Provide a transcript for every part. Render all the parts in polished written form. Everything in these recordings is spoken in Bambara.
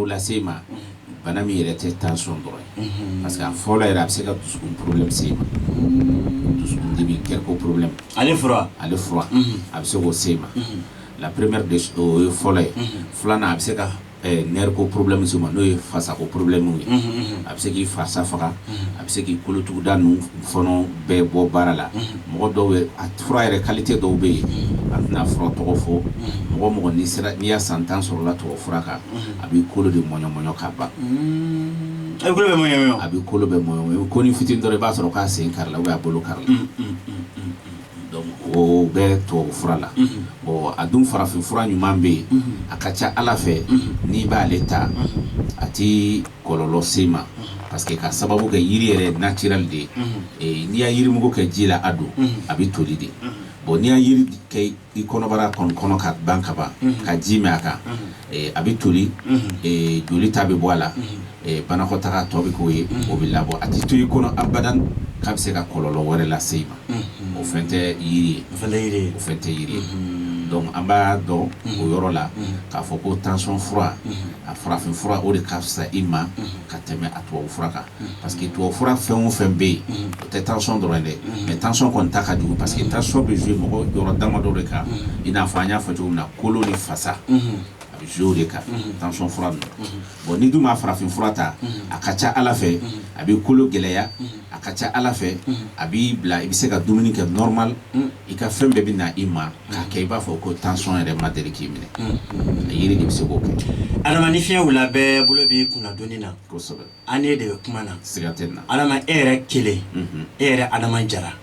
la sema bana mi yɛrɛ tɛ tension dɔrɔn parce que a fɔlɔ yɛrɛ a bɛ se ka dusukun problème se ma dusukun dimi quelque problème ale fura a bɛ se k'o se ma la première des o ye fɔlɔ ye filanan a bɛ se ka nerf ko problème se ma n'o ye fasa ko problème ye a bɛ se k'i fasa faga a bɛ se k'i kolotuguda ninnu fɔnɔ bɛɛ bɔ baara la mɔgɔ dɔw ye a fura yɛrɛ qualité dɔw bɛ yen a tɛna fura tɔgɔ fɔ mɔgɔ n'i y'a san 10 sɔrɔla tubabu fura kan a b'i kolo de mɔɲɔmɔɲɔ ka ban a bɛ kolo bɛ mɔɲɔmɔɲɔ a b'i kolo bɛ mɔɲɔmɔɲɔ ko ni fitini dɔrɔn i b'a sɔrɔ k'a sen kari la ou bien a bolo kari la donc o bɛɛ tubabu fura la bon a dun farafin fura ɲuman bɛ yen a ka ca Ala fɛ n'i b'ale ta a ti kɔlɔlɔ se ma parce que ka sababu kɛ yiri yɛrɛ naturel de ye n'i y'a yirimugu kɛ ji la a don a bɛ toli de bon n'i y'a yiri kɛ i kɔnɔbara kɔnɔ ka ban ka ban ka ji mɛn a kan a bɛ toli joli ta bɛ bɔ a la banakɔtaga tɔ bɛ k'o ye o bɛ labɔ a ti to i kɔnɔ abadan k'a bɛ se ka kɔlɔlɔ wɛrɛ lase i ma o fɛn tɛ yiri ye o fɛn tɛ yiri ye donc an b'a dɔn o yɔrɔ la k'a fɔ ko tension fura a farafin fura o de ka fisa i ma ka tɛmɛ a tubabu fura kan parce que tubabu fura fɛn o fɛn bɛ yen o tɛ tension dɔrɔn dɛ mais tension kɔni ta ka jugu parce que tension bɛ jouer mɔgɔ yɔrɔ damadɔ de kan i n'a fɔ an y'a fɔ cogo min na kolo ni fasa a bɛ jouer o de kan tension fura ninnu bon ni dun ma farafin fura ta a ka ca Ala fɛ a bɛ kolo gɛlɛya a ka ca Ala fɛ a b'i bila i bɛ se ka dumuni kɛ normal i ka fɛn bɛɛ bɛ na i ma k'a kɛ i b'a fɔ ko tension yɛrɛ ma deli k'i minɛ yiri de bɛ se k'o kɛ adama ni fiɲɛ wula bɛɛ bolo b'i kunna donni na kosɛbɛ an ne de bɛ kuma na siga tɛ na adama e yɛrɛ kelen e yɛrɛ adama jara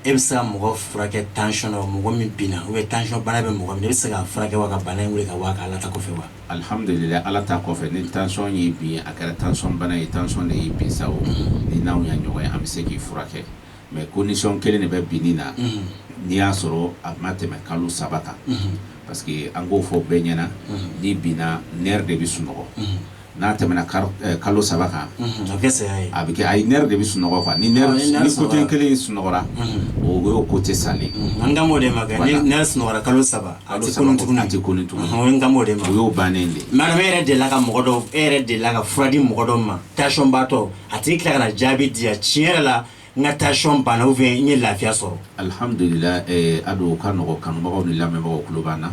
e bɛ se ka mɔgɔ furakɛ tension na mɔgɔ min binna ou bien tension bana bɛ mɔgɔ min e bɛ se ka furakɛ wa ka bana in wuli ka bɔ a kan Ala ta kɔfɛ wa alhamdulillah Ala ta kɔfɛ ni tension y'i bin a kɛra tension bana ye tension de y'i bin sa o ni n'anw ya ɲɔgɔn ye an bɛ se k'i furakɛ mais condition kelen de bɛ binni na n'i y'a sɔrɔ a ma tɛmɛ kalo 3 kan parce que an k'o fɔ bɛɛ ɲɛna n'i binna nerf de bɛ sunɔgɔ n'a tɛmɛna kalo 3 kan a bɛ kɛ ayi nerf de bɛ sunɔgɔ quoi ni côté kelen sunɔgɔra o y'o côté salen an ka m'o de ma kɛ ni nerf sunɔgɔra kalo 3 a tɛ kɔnɔ tuguni a tɛ kɔnɔ tuguni an ka m'o de ma o y'o bannen de madame e yɛrɛ delila ka mɔgɔ dɔw e yɛrɛ delila ka fura di mɔgɔ dɔw ma tension baatɔ a tigi tila ka na jaabi di yan tiɲɛ yɛrɛ la n ka tension banna ou bien n ye lafiya sɔrɔ alhamdulillah ado ka nɔgɔ kanubagaw ni lamɛnbagaw tulo b'an na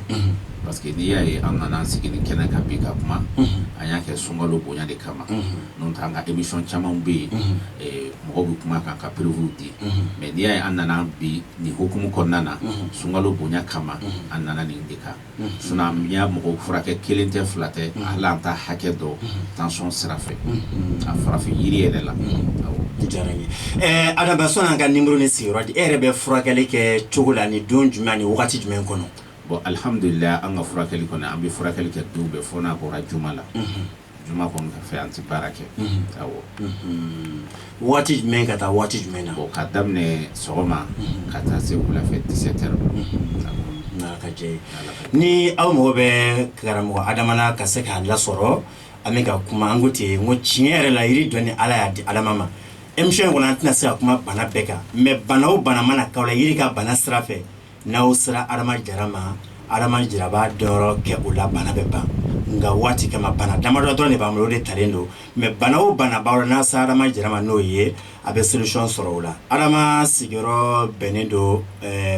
parce que n'i y'a ye an nana an sigi ni kɛnɛ kan bi ka kuma an y'a kɛ sunkalo bonya de kama n'o tɛ an ka émission caman bɛ yen mɔgɔw bɛ kuma kan ka prévu di mais n'i y'a ye an nana bi nin hukumu kɔnɔna na sunkalo bonya kama an nana nin de kan sinon n y'a mɔgɔw furakɛ kelen tɛ fila tɛ hali an ta hakɛ dɔ tension sira fɛ a farafin yiri yɛrɛ la diyara n ye adama sɔnni an ka numéro ni sigiyɔrɔ di e yɛrɛ bɛ furakɛli kɛ cogo la ni don jumɛn ani wagati jumɛn kɔnɔ bon alhamdulillah an ka furakɛli kɔnɔ an bɛ furakɛli kɛ don bɛɛ fo n'a bɔra juma la juma kɔni ka fɛ an tɛ baara kɛ awɔ wagati jumɛn ka taa wagati jumɛn na bon ka daminɛ sɔgɔma ka taa se wulafɛ 17 heures n'Ala ka jɛ ye ni aw mago bɛ karamɔgɔ Adama la ka se k'a lasɔrɔ an bɛ ka kuma an ko ten n ko tiɲɛ yɛrɛ la yiri dɔnni Ala y'a di Adama ma émission in kɔnɔ an tɛna se ka kuma bana bɛɛ kan mais bana o bana mana k'aw la yiri ka bana sira fɛ n'aw sera Adama Jara ma Adama Jara b'a dɔnyɔrɔ kɛ o la bana bɛ ban nka waati kama bana damadɔ dɔrɔn de b'an bolo o de talen don mais bana o bana b'aw la n'a sera Adama Jara ma n'o ye a bɛ solution sɔrɔ o la Adama sigiyɔrɔ bɛnnen don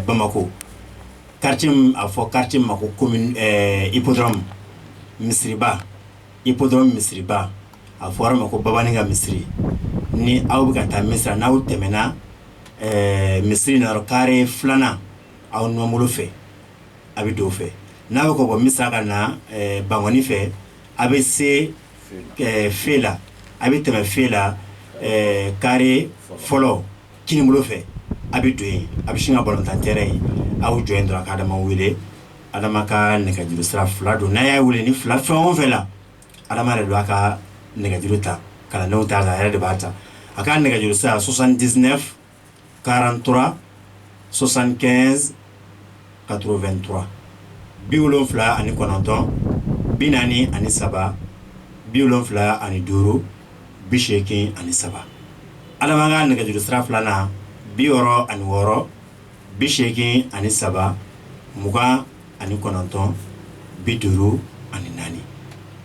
Bamako quartier a fɔ quartier ma ko commune hippodrome misiriba hippodrome misiriba a fɔra ma ko Babani ka misiri ni aw bɛ ka taa misira n'aw tɛmɛna misiri nayɔrɔ carré filanan aw nɔbolo fɛ a bɛ don fɛ n'a bɛ kɔ bɔ misira ka na Bangɔni fɛ a bɛ se fe la a bɛ tɛmɛ fe la carré fɔlɔ kinibolo fɛ a bɛ don yen a bɛ sin ka balontan terrain ye aw jɔ yen dɔrɔn ka Adama wele Adama ka nɛgɛjuru sira fila don n'a y'a wele ni fila fɛn o fɛn la Adama yɛrɛ don a ka nɛgɛjuru ta kalandenw t'a la a yɛrɛ de b'a ta a ka nɛgɛjuru sira 79 43 75 83 79 43 75 83 Adama ka nɛgɛjuru sira filanan 66 83 20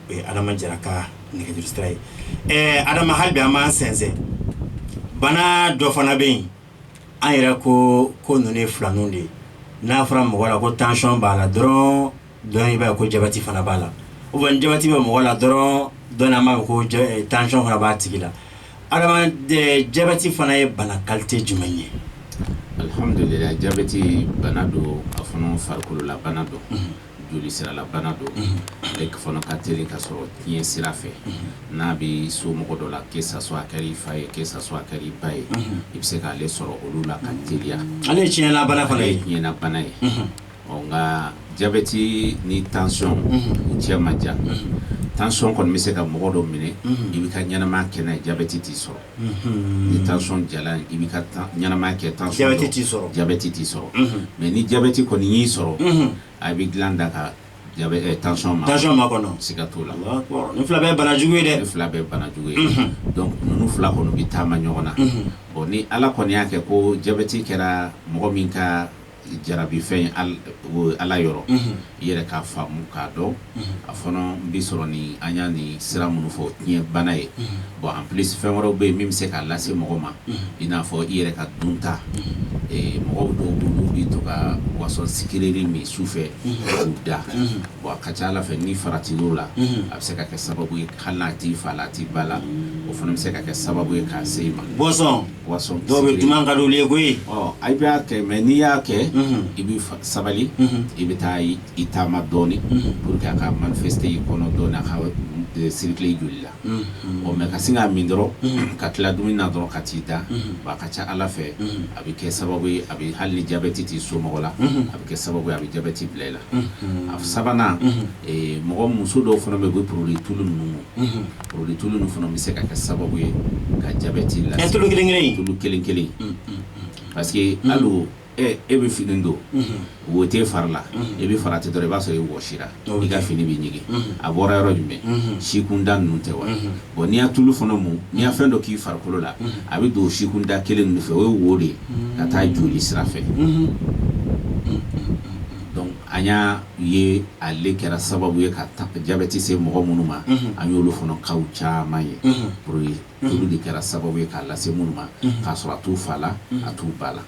54 adama jara ka nɛgɛjuru sira ye adama hali bi an b'an sɛnsɛn bana dɔ fana bɛ yen an yɛrɛ ko ninnu ye filaninw de ye n'a fɔra mɔgɔ la ko tension b'a la dɔrɔn i b'a ye ko jabɛti fana b'a la ou bien ni jabɛti bɛ mɔgɔ la dɔrɔn an b'a fɔ ko tension fana b'a tigi la adama jabɛti fana ye bana qualité jumɛn ye alhamdulillah jabɛti bana do a fana farikolo la bana do joli sira la bana do ale fana ka teli ka sɔrɔ diɲɛ sira fɛ n'a bɛ so mɔgɔ dɔ la que ça soit a kɛra i fa ye que ça soit a kɛra i ba ye i bɛ se k'ale sɔrɔ olu la ka teliya ale ye tiɲɛna bana fana ye tiɲɛna bana ye nka jabɛti ni tension u cɛ man jan tension kɔni bɛ se ka mɔgɔ dɔ minɛ i bɛ ka ɲɛnamaya kɛ n'a ye jabɛti t'i sɔrɔ ni tension jalan i bɛ ka ɲɛnamaya kɛ tension jabɛti t'i sɔrɔ mais ni jabɛti kɔni y'i sɔrɔ a bɛ dilan da ka tension ma kɔnɔ siga t'o la ni fila bɛɛ bana jugu ye dɛ ni fila bɛɛ bana jugu ye donc ninnu fila kɔni bɛ taama ɲɔgɔn na bon ni Ala kɔni y'a kɛ ko jabɛti kɛra mɔgɔ min ka jarabi fɛn Ala yɔrɔ i yɛrɛ k'a faamu k'a dɔn a fana bɛ sɔrɔ ni an y'a ni sira minnu fɔ diɲɛ bana ye bon en plus fɛn wɛrɛw bɛ yen min bɛ se k'a lase mɔgɔ ma i n'a fɔ i yɛrɛ ka dunta mɔgɔw dɔw b'olu bɛ to ka boisson sucrée min sufɛ k'u da bon a ka ca Ala fɛ ni faratil'o la a bɛ se ka kɛ sababu ye hali n'a t'i fa la a t'i ba la o fana bɛ se ka kɛ sababu ye k'a se i ma boisson dɔw bɛ dunan ka d'olu ye koyi a b'a kɛ mais n'i y'a kɛ i bɛ sabali i bɛ taa i taama dɔɔni pour que a ka manifester i kɔnɔ dɔɔni a ka circuler i joli la mais ka sin k'a min dɔrɔn ka tila dumuni na dɔrɔn ka t'i da a ka ca Ala fɛ a bɛ kɛ sababu ye a bɛ hali ni jabɛti t'i somɔgɔ la a bɛ kɛ sababu ye a bɛ jabɛti bila i la a sabanan mɔgɔ muso dɔw fana bɛ yen u bɛ produit tulu ninnu produit tulu ninnu fana bɛ se ka kɛ sababu ye ka jabɛti lase tulu kelen kelen parce que hali e bɛ fini don wo t'e fari la e bɛ farati dɔrɔn i b'a sɔrɔ i wɔsira i ka fini bɛ ɲigin a bɔra yɔrɔ jumɛn sikunda ninnu tɛ wa bon n'i y'a tulu fana mun n'i y'a fɛn dɔ k'i farikolo la a bɛ don sikunda kelen ninnu fɛ o ye wo de ka taa joli sira fɛ donc an y'a ye ale kɛra sababu ye ka jabɛti se mɔgɔ minnu ma an y'olu fana kaw caman ye tulu de kɛra sababu ye k'a lase minnu ma k'a sɔrɔ a t'u fa la a t'u ba la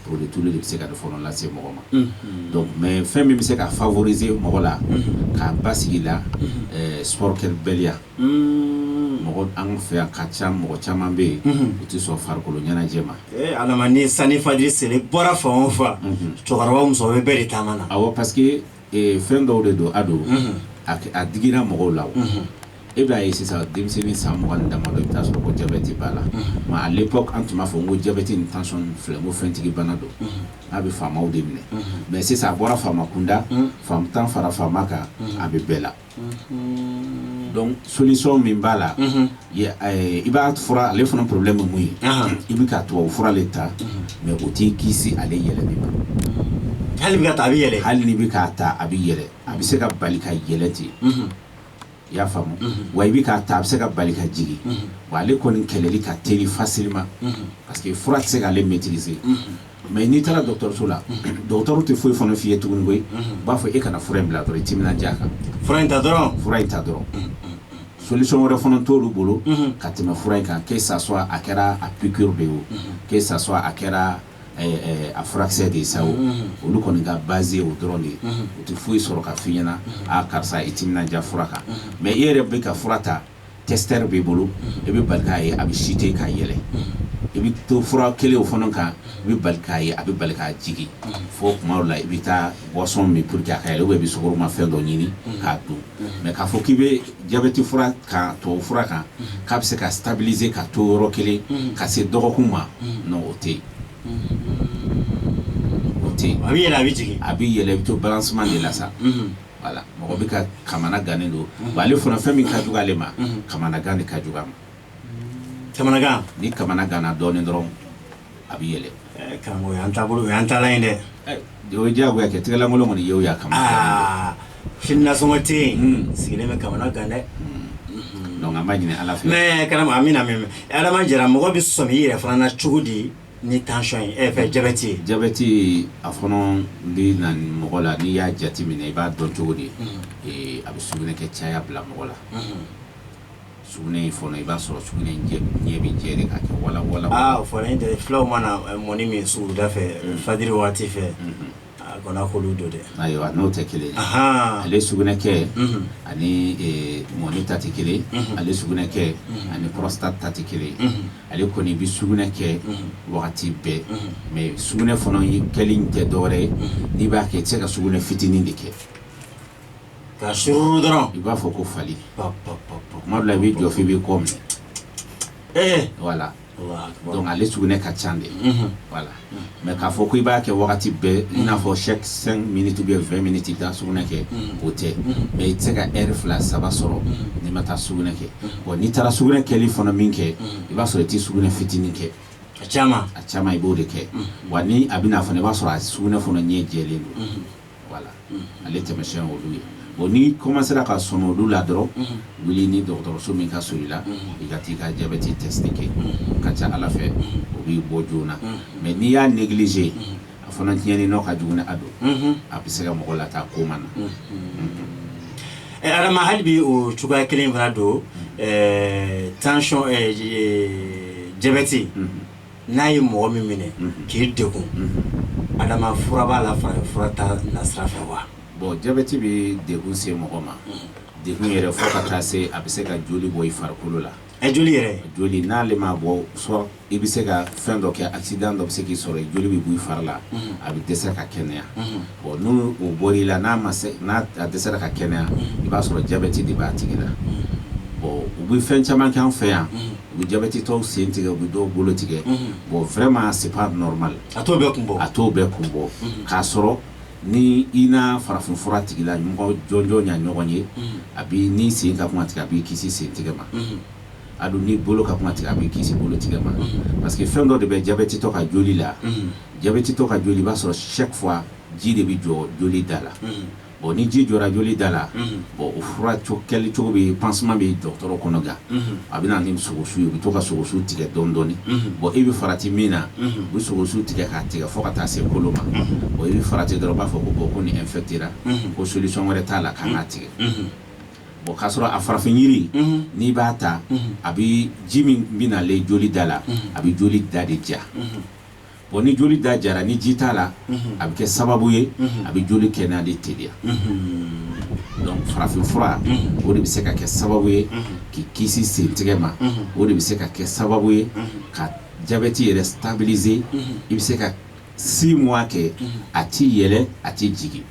produit tulu de bɛ se ka fɔlɔ lase mɔgɔ ma donc mais fɛn min bɛ se ka favoriser mɔgɔ la k'a basigi la sport kɛbaliya mɔgɔ an fɛ yan ka ca mɔgɔ caman bɛ yen u tɛ sɔn farikolo ɲɛnajɛ ma alama ni sani fajiri seli bɔra fan o fan cɛkɔrɔba muso bɛ bɛɛ de taama na awɔ parce que fɛn dɔw de don a don a digira mɔgɔw la e b'a ye sisan denmisɛnnin san 20 ni damadɔ i bɛ taa sɔrɔ ko jabɛti b'a la mais à l'époque an tun b'a fɔ ko jabɛti ni tension filɛ ko fɛntigi bana don a bɛ faamaw de minɛ mais sisan a bɔra faama kunda faamatan fara faama kan a bɛ bɛɛ la donc solution min b'a la i b'a fura ale fana problème ye mun ye i bɛ ka tubabu fura le ta mais o t'i kisi ale yɛlɛli ma hali ni bɛ ka ta a bɛ yɛlɛ hali ni bɛ k'a ta a bɛ yɛlɛ a bɛ se ka bali ka yɛlɛ ten i y'a faamu wa i bɛ k'a ta a bɛ se ka bali ka jigin wa ale kɔni kɛlɛli ka teli facilement parce que fura tɛ se k'ale maîtriser mais n'i taara dɔgɔtɔrɔso la dɔgɔtɔrɔ tɛ foyi fana f'i ye tuguni koyi u b'a fɔ e kana fura in bila dɔrɔn i timinandiya a kan fura in ta dɔrɔn solution wɛrɛ fana t'olu bolo ka tɛmɛ fura in kan que ça soit a kɛra a piqûre de ye o que ça soit a kɛra a furakisɛ de ye sa o olu kɔni ka base o dɔrɔn de ye u tɛ foyi sɔrɔ ka f'i ɲɛna a karisa i timinandiya fura kan mais i yɛrɛ bɛ ka fura ta testeur b'i bolo i bɛ bali k'a ye a bɛ chuter ka yɛlɛ i bɛ to fura kelen o fana kan i bɛ bali k'a ye a bɛ bali k'a jigin fo tuma dɔw la i bɛ taa boisson min pour que a ka yɛlɛ ou bien i bɛ sukaromafɛn dɔ ɲini k'a dun mais k'a fɔ k'i bɛ jabɛti fura kan tubabu fura kan k'a bɛ se ka stabiliser ka to yɔrɔ kelen ka se dɔgɔkun ma non o tɛ yen a bɛ yɛlɛ a bɛ jigin a bɛ yɛlɛ i bɛ to balancement de la sa voilà mɔgɔ bɛ ka kamana gannen don wa ale fana fɛn min ka jugu ale ma kamana gan de ka jugu a ma kamanagan ni kamana ganna dɔɔnin dɔrɔn a bɛ yɛlɛ karamɔgɔ o y'an taabolo o y'an taalan ye dɛ o ye diyagoya kɛ tɛgɛlankolon kɔni ye o y'a kamana sini nasɔngɔ tɛ yen sigilen bɛ kamana gan dɛ donc an b'a ɲini ala fɛ mais karamɔgɔ amina mɛn adama jara mɔgɔ bɛ sɔmi i yɛrɛ fana na cogo di ni tension fait diabète a fɔlɔ ni na mɔgɔ la n'i y'a jate minɛ i b'a dɔn cogo di a bɛ sugunɛ kɛ caya bila mɔgɔ la sugunɛ in fɔlɔ i b'a sɔrɔ sugunɛ ɲɛ bɛ jɛ de k'a kɛ wala o fɔra in tɛ fulaw mana mɔni min suguda fɛ fajiri waati fɛ a kɔnna k'olu dɔ dɛ ayiwa n'o tɛ kelen ale sugunɛ kɛ ani mɔni ta tɛ kelen ale sugunɛ kɛ ani prostate ta tɛ kelen ale kɔni bɛ sugunɛ kɛ wagati bɛɛ mais sugunɛ fana kɛli tɛ dɔwɛrɛ ye n'i b'a kɛ i tɛ se ka sugunɛ fitinin de kɛ ka sururu dɔrɔn i b'a fɔ ko fali kuma dɔ la i bɛ jɔ f'i bɛ kɔ minɛ voilà donc ale sugunɛ ka ca de voilà mais k'a fɔ ko i b'a kɛ wagati bɛɛ i n'a fɔ chaque 5 minutes ou bien 20 minutes i bɛ taa sugunɛ kɛ o tɛ mais i tɛ se ka heure 2-3 sɔrɔ n'i ma taa sugunɛ kɛ bon n'i taara sugunɛ kɛli fana min kɛ i b'a sɔrɔ i tɛ sugunɛ fitinin kɛ a caman i b'o de kɛ wa ni a bɛna fana i b'a sɔrɔ a sugunɛ fana ɲɛ jɛlen don voilà ale tɛmɛsiyɛn olu ye bon ni commencera ka sɔn olu la dɔrɔn wuli ni dɔgɔtɔrɔso min ka surun i la i ka t'i ka diabète test kɛ ka ca Ala fɛ o b'i bɔ joona mais n'i y'a négliger a fana tiɲɛni nɔ ka jugu ni a don a bɛ se ka mɔgɔ lataa koma na Adama hali bi o cogoya kelen fana don tension diabète n'a ye mɔgɔ min minɛ k'i degun Adama fura b'a la fura ta nasira fɛ wa bon diabète bɛ degun se mɔgɔ ma degun yɛrɛ fo ka taa se a bɛ se ka joli bɔ i farikolo la joli yɛrɛ joli n'ale ma bɔ soit i bɛ se ka fɛn dɔ kɛ accident dɔ bɛ se k'i sɔrɔ joli bɛ bɔ i fari la a bɛ dɛsɛ ka kɛnɛya bon n'o bɔr'i la n'a dɛsɛra ka kɛnɛya i b'a sɔrɔ diabète de b'a tigi la bon u bɛ fɛn caman kɛ an fɛ yan u bɛ diabète tɔw sen tigɛ u bɛ dɔw bolo tigɛ bon vraiment c'est pas normal a t'o bɛɛ kun bɔ k'a sɔrɔ ni i n'a farafin fura tigila ɲɔgɔn jɔnjɔn ɲa ɲɔgɔn ye a b'i ni sen ka kuma tigɛ a b'i kisi sen tigɛ ma a dun ni bolo ka kuma tigɛ a b'i kisi bolo tigɛ ma parce que fɛn dɔ de bɛ diabète tɔ ka joli la diabète tɔ ka joli i b'a sɔrɔ chaque fois ji de bɛ jɔ joli da la bon ni ji jɔra joli da la bon o fura kɛli cogo bɛ pansement bɛ dɔgɔtɔrɔ kɔnɔ gan a bɛ na ni sogosu ye u bɛ to ka sogosu tigɛ dɔɔni dɔɔni bon i bɛ farati min na u bɛ sogosu tigɛ k'a tigɛ fo ka taa se kolo ma bon i bɛ farati dɔrɔn u b'a fɔ ko bon ko nin infectera ko solution wɛrɛ t'a la k'an k'a tigɛ bon k'a sɔrɔ a farafin yiri n'i b'a ta a bɛ ji min bɛ nalen joli da la a bɛ joli da de ja bon ni joli da jara ni ji t'a la a bɛ kɛ sababu ye a bɛ joli kɛnɛya de teliya donc farafin fura o de bɛ se ka kɛ sababu ye k'i kisi sen tigɛ ma o de bɛ se ka kɛ sababu ye ka diabète yɛrɛ stabiliser i bɛ se ka 6 mois kɛ a ti yɛlɛ a ti jigin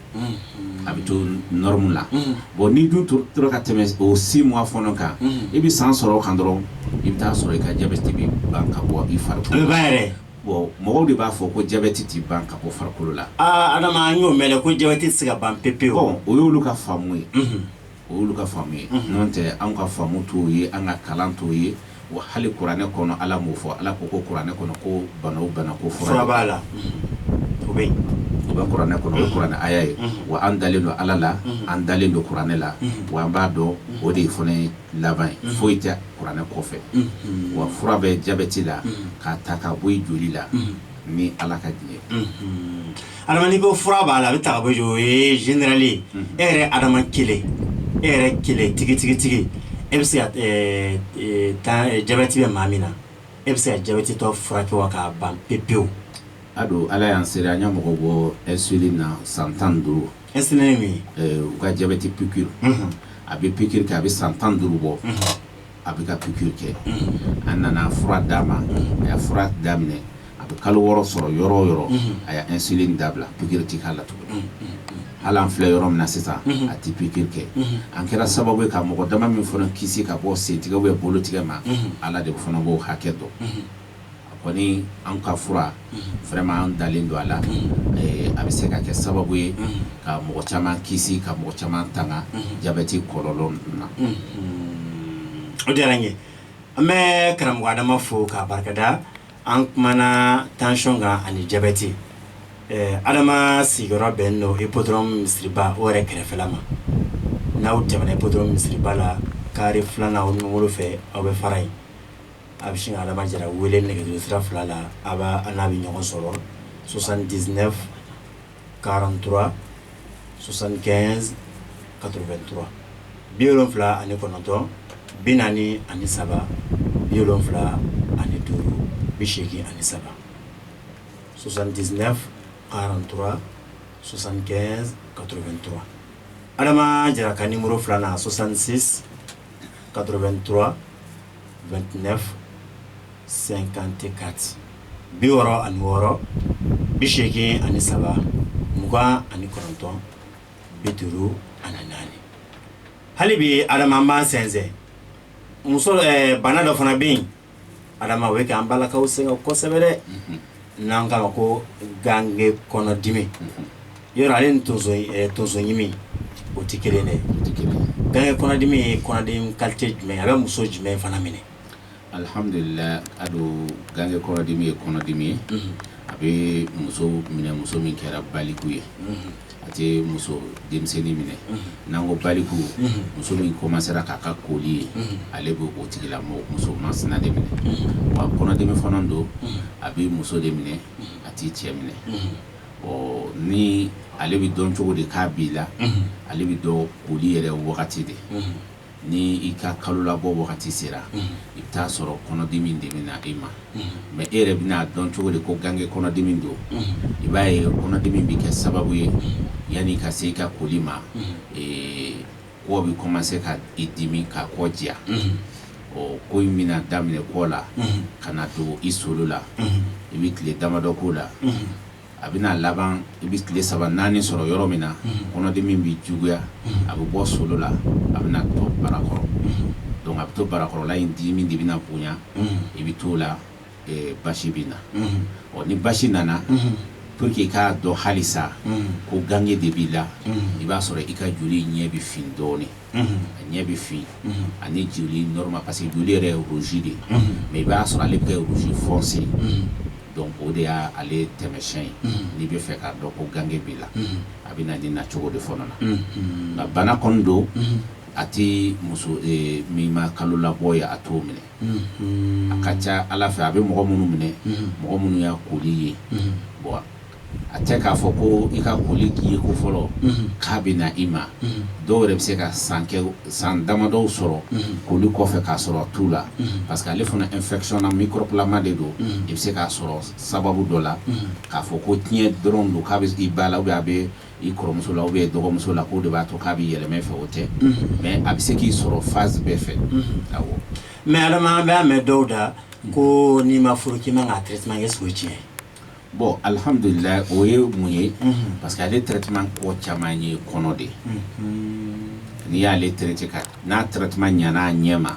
a bɛ to norme la bon ni dun tora ka tɛmɛ o 6 mois fɔlɔ kan i bɛ san sɔrɔ o kan dɔrɔn i bɛ taa sɔrɔ i ka diabète bɛ ban ka bɔ i farikolo la bon mɔgɔw de b'a fɔ ko diabète ti ban ka bɔ farikolo la Adama an y'o mɛn ko diabète tɛ se ka ban pepewu bon o y'olu ka faamu ye n'o tɛ anw ka faamu t'o ye an ka kalan t'o ye wa hali kuranɛ kɔnɔ Ala m'o fɔ Ala ko ko kuranɛ kɔnɔ ko bana o bana ko fura b'a la o bɛ yen o bɛ kuranɛ kɔnɔ o ye kuranɛ aya ye wa an dalen don Ala la an dalen don kuranɛ la wa an b'a dɔn o de ye fana ye laban ye foyi tɛ kuranɛ kɔfɛ wa fura bɛ diabète la k'a ta ka bɔ i joli la ni Ala ka diɲɛ Adama n'i ko fura b'a la a bɛ ta ka bɔ o ye général ye e yɛrɛ Adama kelen e yɛrɛ kelen tigi e bɛ se ka diabète bɛ maa min na e bɛ se ka diabète tɔ furakɛ wa k'a ban pepewu a don Ala y'an seri an y'a mɔgɔ bɔ insuline na san 15 insuline min u ka diabète piqûre a bɛ piqûre kɛ a bɛ san 15 bɔ a bɛ ka piqûre kɛ an nana fura d'a ma a y'a fura daminɛ a bɛ kalo 6 sɔrɔ yɔrɔ o yɔrɔ a y'a insuline dabila piqûre tɛ k'a la tuguni hali an filɛ yɔrɔ min na sisan a tɛ piqûre kɛ an kɛra sababu ye ka mɔgɔ dama min fana kisi ka bɔ sentigɛ ou bien bolotigɛ ma Ala de fana b'o hakɛ dɔn kɔni an ka fura vraiment an dalen don a la a bɛ se ka kɛ sababu ye ka mɔgɔ caman kisi ka mɔgɔ caman tanga diabète kɔlɔlɔ na o diyara n ye an bɛ karamɔgɔ Adama fo k'a barikada an kumana tension kan ani diabète Adama sigiyɔrɔ bɛnnen don hippodrome misiriba o yɛrɛ kɛrɛfɛla ma n'aw tɛmɛna hippodrome misiriba la carré 2nan aw numéro fɛ aw bɛ fara yen a bɛ sin ka Adama Jara wele nɛgɛjuru sira 2 la a n'a bɛ ɲɔgɔn sɔrɔ 79 43 75 83 79 43 75 83 Adama Jara ka numéro 2 na 66 83 29 54 66 83 29 54 hali bi Adama b'an sɛnsɛn muso bana dɔ fana bɛ yen Adama o bɛ k'an balakaw sɛgɛn kosɛbɛ dɛ n'an k'a ma ko gange kɔnɔdimi yɔrɔ ale ni tonso ɲimi o tɛ kelen dɛ gange kɔnɔdimi ye kɔnɔdimi qualité jumɛn a bɛ muso jumɛn fana minɛ alhamdulillah ado gange kɔnɔdimi ye kɔnɔdimi ye a bɛ muso minɛ muso min kɛra baliku ye a tɛ muso denmisɛnnin minɛ n'an ko baliku muso min commencera k'a ka koli ye ale bɛ o tigila muso masina de minɛ wa kɔnɔdimi fana don a bɛ muso de minɛ a tɛ cɛ minɛ ni ale bɛ dɔn cogo de k'a b'i la ale bɛ dɔn koli yɛrɛ wagati de ni i ka kalo labɔ wagati sera i bɛ taa sɔrɔ kɔnɔdimi de bɛ na i ma mais e yɛrɛ bɛna dɔn cogo de ko gange kɔnɔdimi don i b'a ye kɔnɔdimi bɛ kɛ sababu ye yanni ka se i ka koli ma kɔ bɛ commencer ka i dimi ka kɔ diya ko in bɛna daminɛ kɔ la ka na don i solo la i bɛ tile damadɔ k'o la a bɛna laban i bɛ tile 3 4 sɔrɔ yɔrɔ min na kɔnɔdimi bɛ juguya a bɛ bɔ solo la a bɛna to barakɔrɔ donc a bɛ to barakɔrɔla in dimi de bɛna bonya i bɛ t'o la basi bɛ na ni basi nana pour que i k'a dɔn halisa ko gange de b'i la i b'a sɔrɔ i ka joli ɲɛ bɛ fin dɔɔnin a ɲɛ bɛ fin ani joli normal parce que joli yɛrɛ ye rouge de mais i b'a sɔrɔ ale bɛ kɛ rouge foncé donc o de y'a ale tɛmɛsiyɛn ye n'i bɛ fɛ k'a dɔn ko gange b'i la a bɛ na ni nacogo de fana na nka bana kɔni don a tɛ muso min ma kalo labɔ ye a t'o minɛ a ka ca Ala fɛ a bɛ mɔgɔ minnu minɛ mɔgɔ minnu y'a koli ye bon a tɛ k'a fɔ ko i ka koli k'i ye ko fɔlɔ k'a bɛ na i ma dɔw yɛrɛ bɛ se ka san damadɔw sɔrɔ koli kɔfɛ k'a sɔrɔ t'u la parce que ale fana infection na microplama de don i bɛ se k'a sɔrɔ sababu dɔ la k'a fɔ ko tiɲɛ dɔrɔn don k'a bɛ i ba la ou bien a bɛ i kɔrɔmuso la ou bien dɔgɔmuso la k'o de b'a to k'a bɛ yɛlɛmɛ fɛ o tɛ mais a bɛ se k'i sɔrɔ phase bɛɛ fɛ awɔ mais Adama an b'a mɛn dɔw da ko n'i ma furu k'i man ka traitement kɛ est-ce que o ye tiɲɛ ye bon alhamdulillah o ye mun ye parce que ale traitement ko caman ye kɔnɔ de n'i y'ale traité n'a traitement ɲana a ɲɛ ma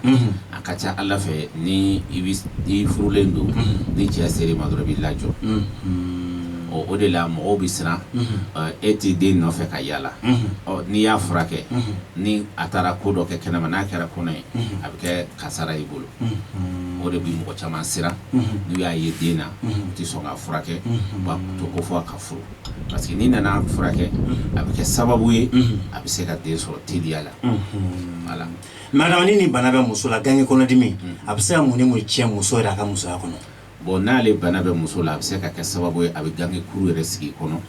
a ka ca Ala fɛ ni i furulen don ni cɛ ser'i ma dɔrɔn i b'i lajɔ o de la mɔgɔw bɛ siran e t'i den nɔfɛ ka yala n'i y'a furakɛ ni a taara ko dɔ kɛ kɛnɛma n'a kɛra kɔnɔ ye a bɛ kɛ kasara i bolo o de bɛ mɔgɔ caman siran n'u y'a ye den na u tɛ sɔn ka furakɛ wa to ko fɔ a ka furu parce que n'i nana furakɛ a bɛ kɛ sababu ye a bɛ se ka den sɔrɔ teliya la voilà mais Adama ni bana bɛ muso la gange kɔnɔdimi a bɛ se ka mun ni mun tiɲɛ muso yɛrɛ a ka musoya kɔnɔ bon n'ale bana bɛ muso la a bɛ se ka kɛ sababu ye a bɛ gange kuru yɛrɛ sigi kɔnɔ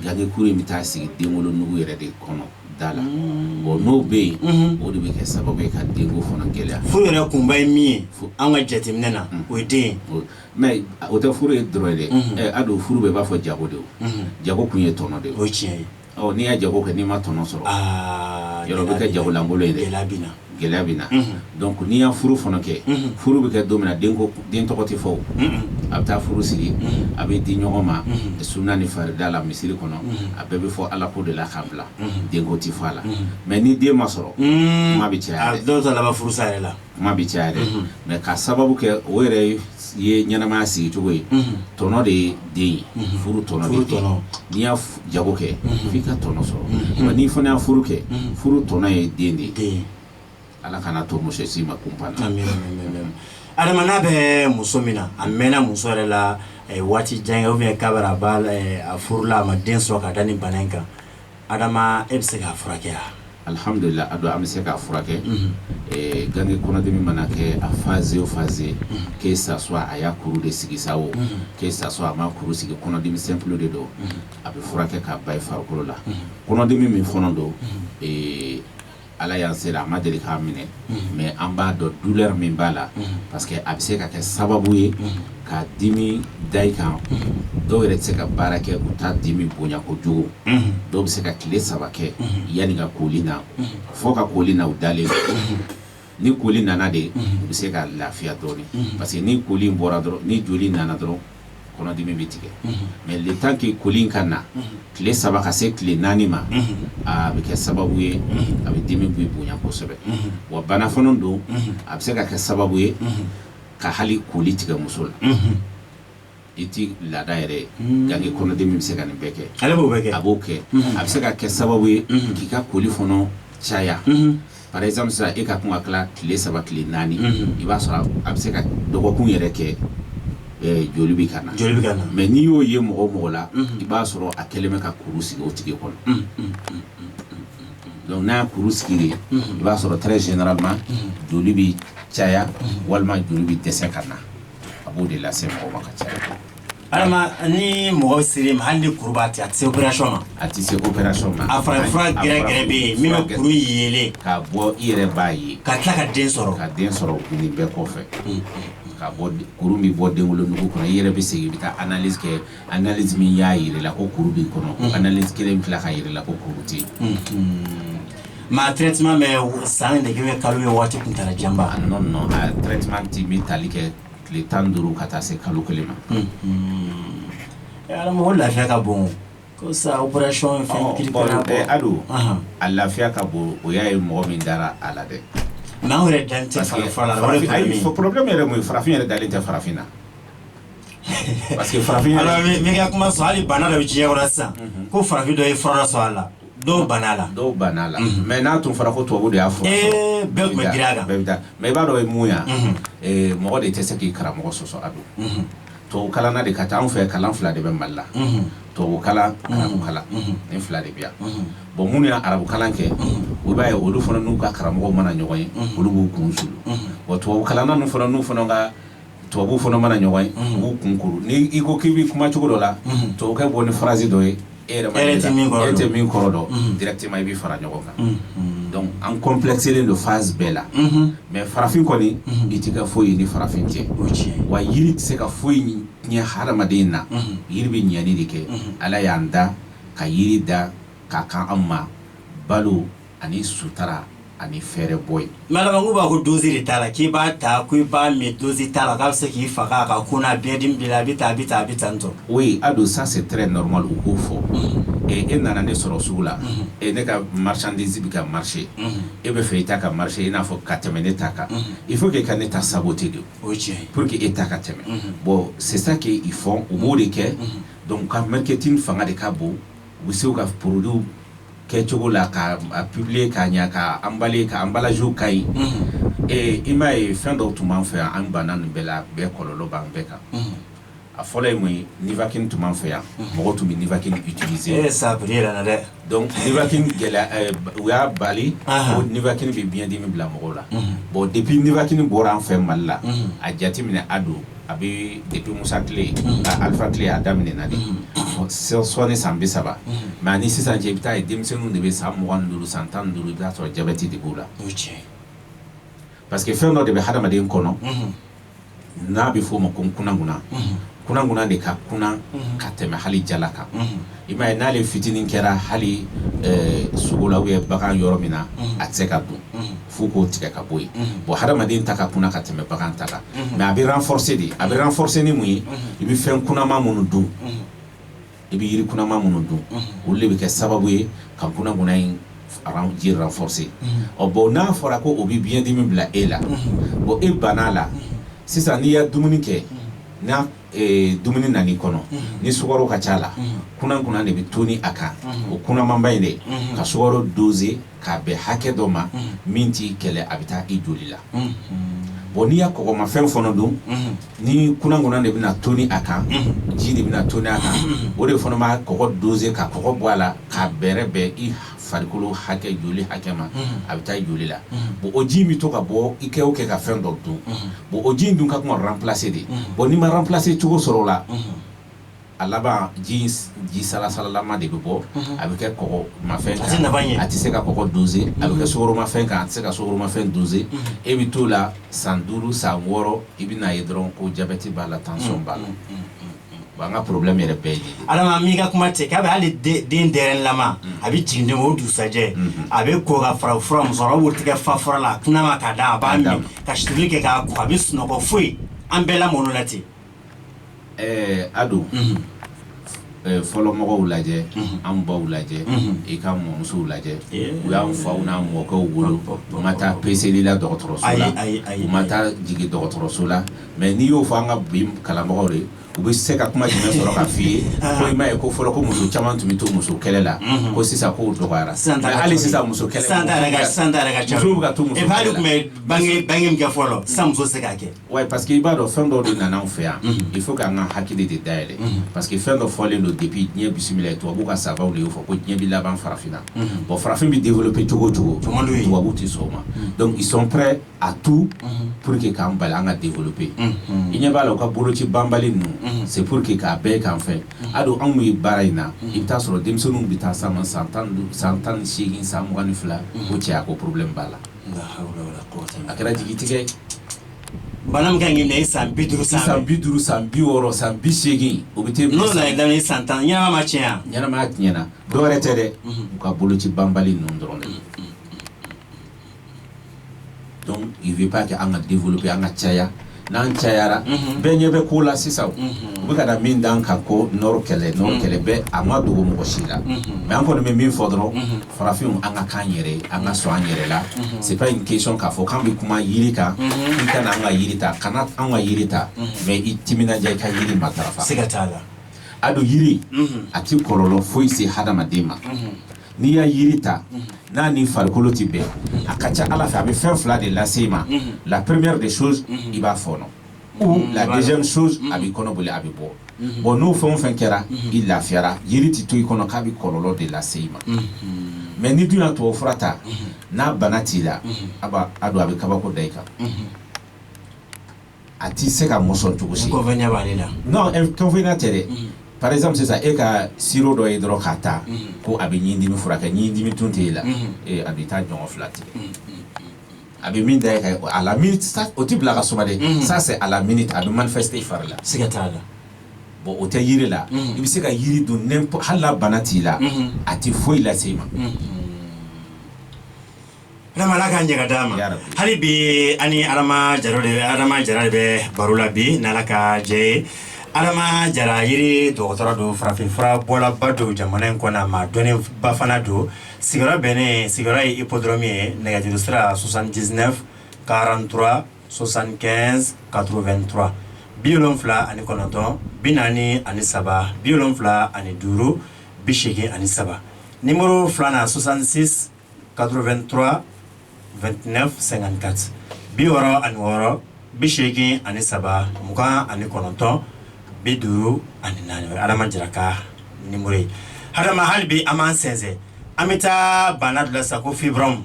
gange kuru in bɛ taa sigi denwolonugu yɛrɛ de kɔnɔ da la bon n'o bɛ yen o de bɛ kɛ sababu ye ka denko fana gɛlɛya furu yɛrɛ kunba ye min ye an ka jateminɛ na o ye den mais o tɛ furu ye dɔrɔn ye dɛ a don furu bɛɛ b'a fɔ jago de o jago kun ye tɔnɔ de o ye tiɲɛ ye n'i y'a jago kɛ n'i ma tɔnɔ sɔrɔ yɔrɔ bɛ kɛ jagolankolon ye dɛ gɛlɛya bɛ na donc n'i y'a furu fana kɛ furu bɛ kɛ don min na den tɔgɔ tɛ fɔ a bɛ taa furu sigi a bɛ di ɲɔgɔn ma sunna ni farida la misiri kɔnɔ a bɛɛ bɛ fɔ Ala ko de la k'a bila denko tɛ fɔ a la mais ni den ma sɔrɔ kuma bɛ caya dɛ dɔw ta laban furusa yɛrɛ la kuma bɛ caya dɛ mais ka sababu kɛ o yɛrɛ ye ɲɛnamaya sigi cogo ye tɔnɔ de ye den ye furu tɔnɔ de ye den n'i y'a jago kɛ f'i ka tɔnɔ sɔrɔ wa n'i fana y'a furu kɛ furu tɔnɔ ye den de ye Ala kana to muso si ma kunpan na Adama n'a bɛ muso min na a mɛnna muso yɛrɛ la waati jan ou bien k'a bɛra a furu la a ma den sɔrɔ ka da ni bana in kan Adama e bɛ se k'a furakɛ wa alhamdulillah ado an bɛ se k'a furakɛ gange kɔnɔdimi mana kɛ a phase o phase que ça soit a y'a kuru de sigi sa o que ça soit a ma kuru sigi kɔnɔdimi simple de don a bɛ furakɛ k'a ba i farikolo la kɔnɔdimi min fɔlɔ don ala y'an sera a ma deli k'a minɛ mais an b'a dɔn douleur min b'a la parce que a bɛ se ka kɛ sababu ye ka dimi da i kan dɔw yɛrɛ tɛ se ka baara kɛ u t'a dimi bonya kojugu dɔw bɛ se ka tile 3 kɛ yanni ka koli na fo ka koli na u dalen ni koli nana de u bɛ se ka lafiya dɔɔni parce que ni koli bɔra dɔrɔn ni joli nana dɔrɔn kɔnɔdimi bɛ tigɛ mais le temps que koli in ka na tile 3 ka se tile 4 ma a bɛ kɛ sababu ye a bɛ dimi bɔ i bonya kosɛbɛ wa bana fana don a bɛ se ka kɛ sababu ye ka hali koli tigɛ muso la i ti laada yɛrɛ gange kɔnɔdimi bɛ se ka nin bɛɛ kɛ ale b'o bɛɛ kɛ a b'o kɛ a bɛ se ka kɛ sababu ye k'i ka koli fana caya par exemple sisan e ka kun ka tila tile 3 tile 4 i b'a sɔrɔ a bɛ se ka dɔgɔkun yɛrɛ kɛ joli bɛ ka na mais n'i y'o ye mɔgɔ mɔgɔ la i b'a sɔrɔ a kɛlen bɛ ka kuru sigi o tigi kɔnɔ donc n'a kuru sigi i b'a sɔrɔ très généralement joli bɛ caya walima joli bɛ dɛsɛ ka na a b'o de lase mɔgɔ ma ka caya alama ni mɔgɔ siri ma hali ni kuru b'a tɛ a tɛ se opération ma a tɛ se opération ma a fura gɛrɛgɛrɛ bɛ yen min bɛ kuru yeelen k'a bɔ i yɛrɛ b'a ye ka tila ka den sɔrɔ nin bɛɛ kɔfɛ ka bɔ kuru min bɔ denwolonugu kɔnɔ i yɛrɛ bɛ segin i bɛ taa analyse kɛ analyse min y'a yira la ko kuru b'i kɔnɔ analyse kelen tila ka yira la ko kuru tɛ yen ma traitement bɛ san de kɛ kalo ye waati kuntala janba non a traitement ti bɛ tali kɛ tile 15 ka taa se kalo 1 ma ala mɔgɔ lafiya ka bon ko sa opération fɛn kirikara bɔ ado a lafiya ka bon o y'a ye mɔgɔ min dara a la dɛ mais an yɛrɛ dalen tɛ farafin la ayi problème yɛrɛ mun ye farafin yɛrɛ dalen tɛ farafin na parce que farafin alors mi ka kuma sɔn hali bana dɔ bɛ diɲɛ kɔnɔ sisan ko farafin dɔ ye fura dɔ sɔrɔ a la dɔw banna la mais n'a tun fɔra ko tubabu de y'a fura bɛɛ tun bɛ girin a kan bɛɛ bɛ taa mais i b'a dɔn o ye mun ye mɔgɔ de tɛ se k'i karamɔgɔ sɔsɔ a don tubabu kalanna de ka ca anw fɛ kalan 2 de bɛ Mali la tubabu kalan arabu kalan ni 2 de bɛ yan bon minnu ye arabu kalan kɛ o b'a ye olu fana n'u ka karamɔgɔw mana ɲɔgɔn ye olu b'u kun sulu wa tubabu kalanna ninnu fana n'u fana ka tubabu fana mana ɲɔgɔn ye u b'u kun kuru ni i ko k'i bɛ kuma cogo dɔ la tubabukɛ bɔ ni phrase dɔ ye e tɛ min kɔrɔ dɔn directement i bɛ fara ɲɔgɔn kan donc an complexelen don phase bɛɛ la mais farafin kɔni i tɛ kɛ foyi ye ni farafin tɛ wa yiri tɛ se ka foyi ɲɛ hadamaden na yiri bɛ ɲɛni de kɛ ala y'an da ka yiri da ka kan an ma balo ani sutara ani fɛrɛ bɔ ye malama ko b'a ko dosi de t'a la k'i b'a ta ko i b'a min dosi t'a la k'a bɛ se k'i faga a ka ko n'a biɲɛdimi b'i la a bɛ tan n tɔ oui ado ça c'est très normal u k'o fɔ e nana ne sɔrɔ sugu la ne ka marchandise bɛ ka marché e bɛ fɛ i ta ka marché i n'a fɔ ka tɛmɛ ne ta kan il faut que ka ne ta saboter de pour que e ta ka tɛmɛ bon c'est ça que ils font u b'o de kɛ donc ka marketing fanga de ka bon u bɛ se ka produit kɛcogo la ka publier ka ɲa ka emballer ka emballage ka ɲi i m'a ye fɛn dɔw tun b'an fɛ yan an banna nin bɛɛ la bɛɛ kɔlɔlɔ b'an bɛɛ kan a fɔlɔ ye mun ye Nivaquine tun b'an fɛ yan mɔgɔw tun bɛ Nivaquine utiliser ça peut yɛlɛnna dɛ donc Nivaquine gɛlɛya u y'a bali ko Nivaquine bɛ biɲɛdimi bila mɔgɔw la bon depuis Nivaquine bɔra an fɛ Mali la a jateminɛ a don a bɛ depuis Musa Tile Alpha Tile a daminɛna de sɔɔni san 30 mais ani sisan cɛ i bɛ taa ye denmisɛnninw de bɛ san 25 san 15 i bɛ taa sɔrɔ jabɛti de b'u la parce que fɛn dɔ de bɛ hadamaden kɔnɔ n'a bɛ f'o ma ko kunankunna de ka kunna ka tɛmɛ hali jala kan i m'a ye n'ale fitinin kɛra hali sogo la ou bien bagan yɔrɔ min na a tɛ se ka dun f'u k'o tigɛ ka bɔ yen bon hadamaden ta ka kunna ka tɛmɛ bagan ta kan mais a bɛ renforcer de a bɛ renforcer ni mun ye i bɛ fɛn kunnama minnu dun i bɛ yiri kunnama minnu dun olu de bɛ kɛ sababu ye ka kunankunna in ji renforcer bon n'a fɔra ko o bɛ biɲɛdimi bila e la bon e banna la sisan n'i ye dumuni kɛ n'a dumuni nani kɔnɔ ni sukaro ka ca la kunankunna de bɛ toni a kan o kunnamaba in de ka sukaro doser k'a bɛn hakɛ dɔ ma min t'i kɛlɛ a bɛ taa i joli la bon n'i ya kɔgɔmafɛn fana dun ni kunankunna de bɛna toni a kan ji de bɛna toni a kan o de fana b'a kɔgɔ doser ka kɔgɔ bɔ a la k'a bɛrɛ bɛn i farikolo hakɛ joli hakɛ ma a bɛ taa joli la bon o ji min to ka bɔ i kɛ o kɛ ka fɛn dɔ dun bon o ji in dun ka kan ka remplacer de bon n'i ma remplacer cogo sɔrɔ o la a laban ji salasalalama de bɛ bɔ a bɛ kɛ kɔgɔmafɛn kan a tɛ se ka kɔgɔ doser a bɛ kɛ sukoromafɛn kan a tɛ se ka sukoromafɛn doser e bɛ t'o la san 5 san 6 i bɛ n'a ye dɔrɔn ko diabète b'a la tension b'a la an ka problème yɛrɛ bɛɛ ye Adama min ka kuma tɛ k'a bɛ hali den dɛrɛlama a bɛ jigin den o dugusajɛ a bɛ ko ka fara fura musokɔrɔba b'o tigɛ fa fura la kunna ma k'a da a b'a min ka situlu kɛ k'a ko a bɛ sunɔgɔ foyi an bɛɛ lamɔna la ten Ado fɔlɔ mɔgɔw lajɛ an baw lajɛ i ka mɔmusow lajɛ u y'an faw n'a mɔkɛw wolo u ma taa peseli la dɔgɔtɔrɔso la u ma taa jigin dɔgɔtɔrɔso la mais n'i y'o fɔ an ka bi kalamɔgɔw de u bɛ se ka kuma jumɛn sɔrɔ ka f'i ye ko i m'a ye ko fɔlɔ ko muso caman tun bɛ to muso kɛlɛ la ko sisan k'o dɔgɔyara mais hali sisan muso kɛlɛ san ta yɛrɛ ka ca musow bɛ ka to muso kɛlɛ la hali tun bɛ bange min kɛ fɔlɔ sisan muso tɛ se k'a kɛ ouais parce que i b'a dɔn fɛn dɔw de nana anw fɛ yan il faut k'an ka hakili de dayɛlɛ parce que fɛn dɔ fɔlen don depuis diɲɛ bisimila tubabuw ka sabaw de y'o fɔ ko diɲɛ bɛ laban farafinna bon farafin bɛ développer cogo o cogo tubabuw tɛ sɔn o ma donc ils sont prêts à tout pour que k'an bali an ka développer i ɲɛ b'a la u ka boloci banbali ninnu c'est pour que k'a bɛɛ k'an fɛ ado anw bɛ baara in na i bɛ taa sɔrɔ denmisɛnninw bɛ taa san 18 san 22 o cɛya ko problème b'a la a kɛra jigitigɛ bana min ka ɲi minɛ san 50 san 50 san 60 san 80 o bɛ te n'o nana daminɛ san 10 ɲɛnama ma tiɲɛ ɲɛnamaya tiɲɛna dɔ wɛrɛ tɛ dɛ u ka boloci banbali ninnu dɔrɔn de donc il veut pas que an ka développer an ka caya n'an cayara bɛɛ ɲɛ bɛ ko la sisan u bɛ ka na min d'an kan ko nɔrɔ kɛlɛ bɛɛ a ma dogo mɔgɔ si la mais an kɔni bɛ min fɔ dɔrɔn farafinw an ka k'an yɛrɛ an ka sɔn an yɛrɛ la c'est pas une question k'a fɔ k'an bɛ kuma yiri kan i kana an ka yiri ta kana an ka yiri ta mais i timinanja i ka yiri matarafa siga t'a la ado yiri a ti kɔlɔlɔ foyi se hadamaden ma n'i y'a yiri ta n'a ni farikolo ti bɛn a ka ca ala fɛ a bɛ fɛn fila de lase i ma la première des choses i b'a fɔnɔ ou la deuxième chose a b'i kɔnɔ boli a bɛ bɔ bon n'o fɛn o fɛn kɛra i lafiyara yiri ti to i kɔnɔ k'a bɛ kɔlɔlɔ de lase i ma mais ni dun y'a tubabu fura ta n'a bana t'i la a don a bɛ kabako da i kan a t'i se ka mɔsɔn cogo si non inconvénient tɛ dɛ par exemple sisan e ka siro dɔ ye dɔrɔn k'a ta ko a bɛ ɲindimi furakɛ ɲindimi tun tɛ e la a bɛ taa jɔngɔ fila tigɛ a bɛ min da e kan à la minute o tɛ bila ka suma dɛ ça c'est à la minute a bɛ manifester i fari la siga t'a la bon o tɛ yiri la i bɛ se ka yiri don n'importe hali n'a bana t'i la a tɛ foyi lase i ma Ala k'an ɲɛ ka d'a ma hali bi ani Adama Jara de bɛ baro la bi n'Ala ka jɛ ye Adama Jara yiri dɔgɔtɔrɔ don farafinfura bɔlaba don jamana in kɔnɔ a ma dɔnnenba fana don sigiyɔrɔ bɛnnen sigiyɔrɔ ye hippodrome ye nɛgɛjuru sira 79 43 75 83 79 43 75 83 numéro filanan 66 83 29 54 66 83 29 54 Adama Jara ka numéro ye Adama hali bi an b'an sɛnsɛn an bɛ taa bana dɔ la sisan ko fibrome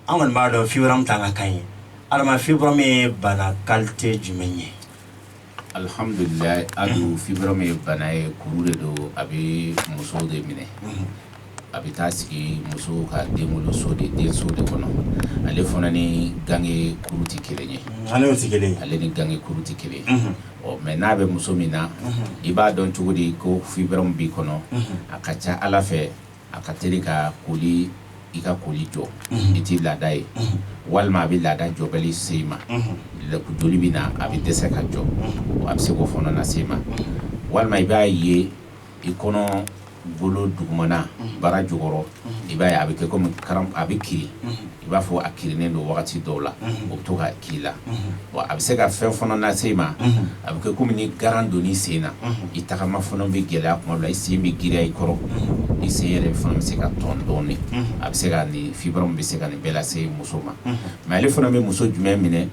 an kɔni b'a dɔn fibrome t'an ka kan ye Adama fibrome ye bana qualité jumɛn ye alhamdulillah adu fibrome ye bana ye kuru de don a bɛ musow de minɛ a bɛ taa sigi muso ka denwoloso de kɔnɔ ale fana ni gange kuru tɛ kelen ye ale ni gange kuru tɛ kelen ye mais n'a bɛ muso min na i b'a dɔn cogo di ko fibrome b'i kɔnɔ a ka ca ala fɛ a ka teli ka koli i ka koli jɔ i t'i laada ye walima a bɛ laada jɔbali se i ma joli bɛ na a bɛ dɛsɛ ka jɔ a bɛ se k'o fana na se i ma walima i b'a ye i kɔnɔ bolo dugumana bara jukɔrɔ i b'a ye a bɛ kɛ comme a bɛ kiri i b'a fɔ a kirinen don wagati dɔw la o bɛ to ka k'i la bon a bɛ se ka fɛn fana lase i ma a bɛ kɛ comme ni garan donn'i sen na i tagama fana bɛ gɛlɛya kuma dɔ la i sen bɛ giriya i kɔrɔ i sen yɛrɛ fana bɛ se ka tɔn dɔɔnin a bɛ se ka nin fibrome bɛ se ka nin bɛɛ lase muso ma mais ale fana bɛ muso jumɛn minɛ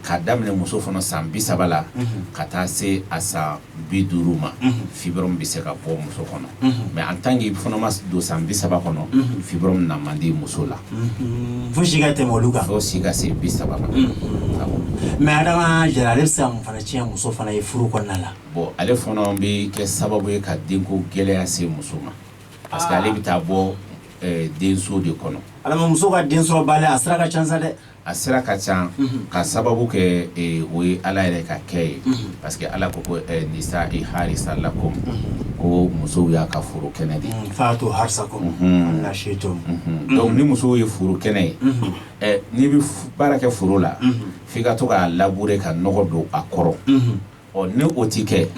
k'a daminɛ muso fana san 30 la ka taa se a san 50 ma fibrome bɛ se ka bɔ muso kɔnɔ mais en tant que i fana ma don san 30 kɔnɔ fibrom na mandi muso la fo siga tɛmɛ olu kan fo siga se 30 ma mais adama jara ale bɛ se ka mun fana tiɲɛ muso fana ye furu kɔnɔna la bon ale fana bɛ kɛ sababu ye ka denko gɛlɛya se muso ma parce que ale bɛ taa bɔ denso de kɔnɔ adama muso ka den sɔrɔ bali a sira ka ca sa dɛ a sira ka ca ka sababu kɛ o ye ala yɛrɛ ka kɛ ye parce que ala ko nisa harisa lakum ko musow y'a ka furu kɛnɛ de faatu harsakum na shitum donc ni musow ye furu kɛnɛ ye n'i bɛ baara kɛ furu la f'i ka to k'a labourer ka nɔgɔ don a kɔrɔ ni o ti kɛ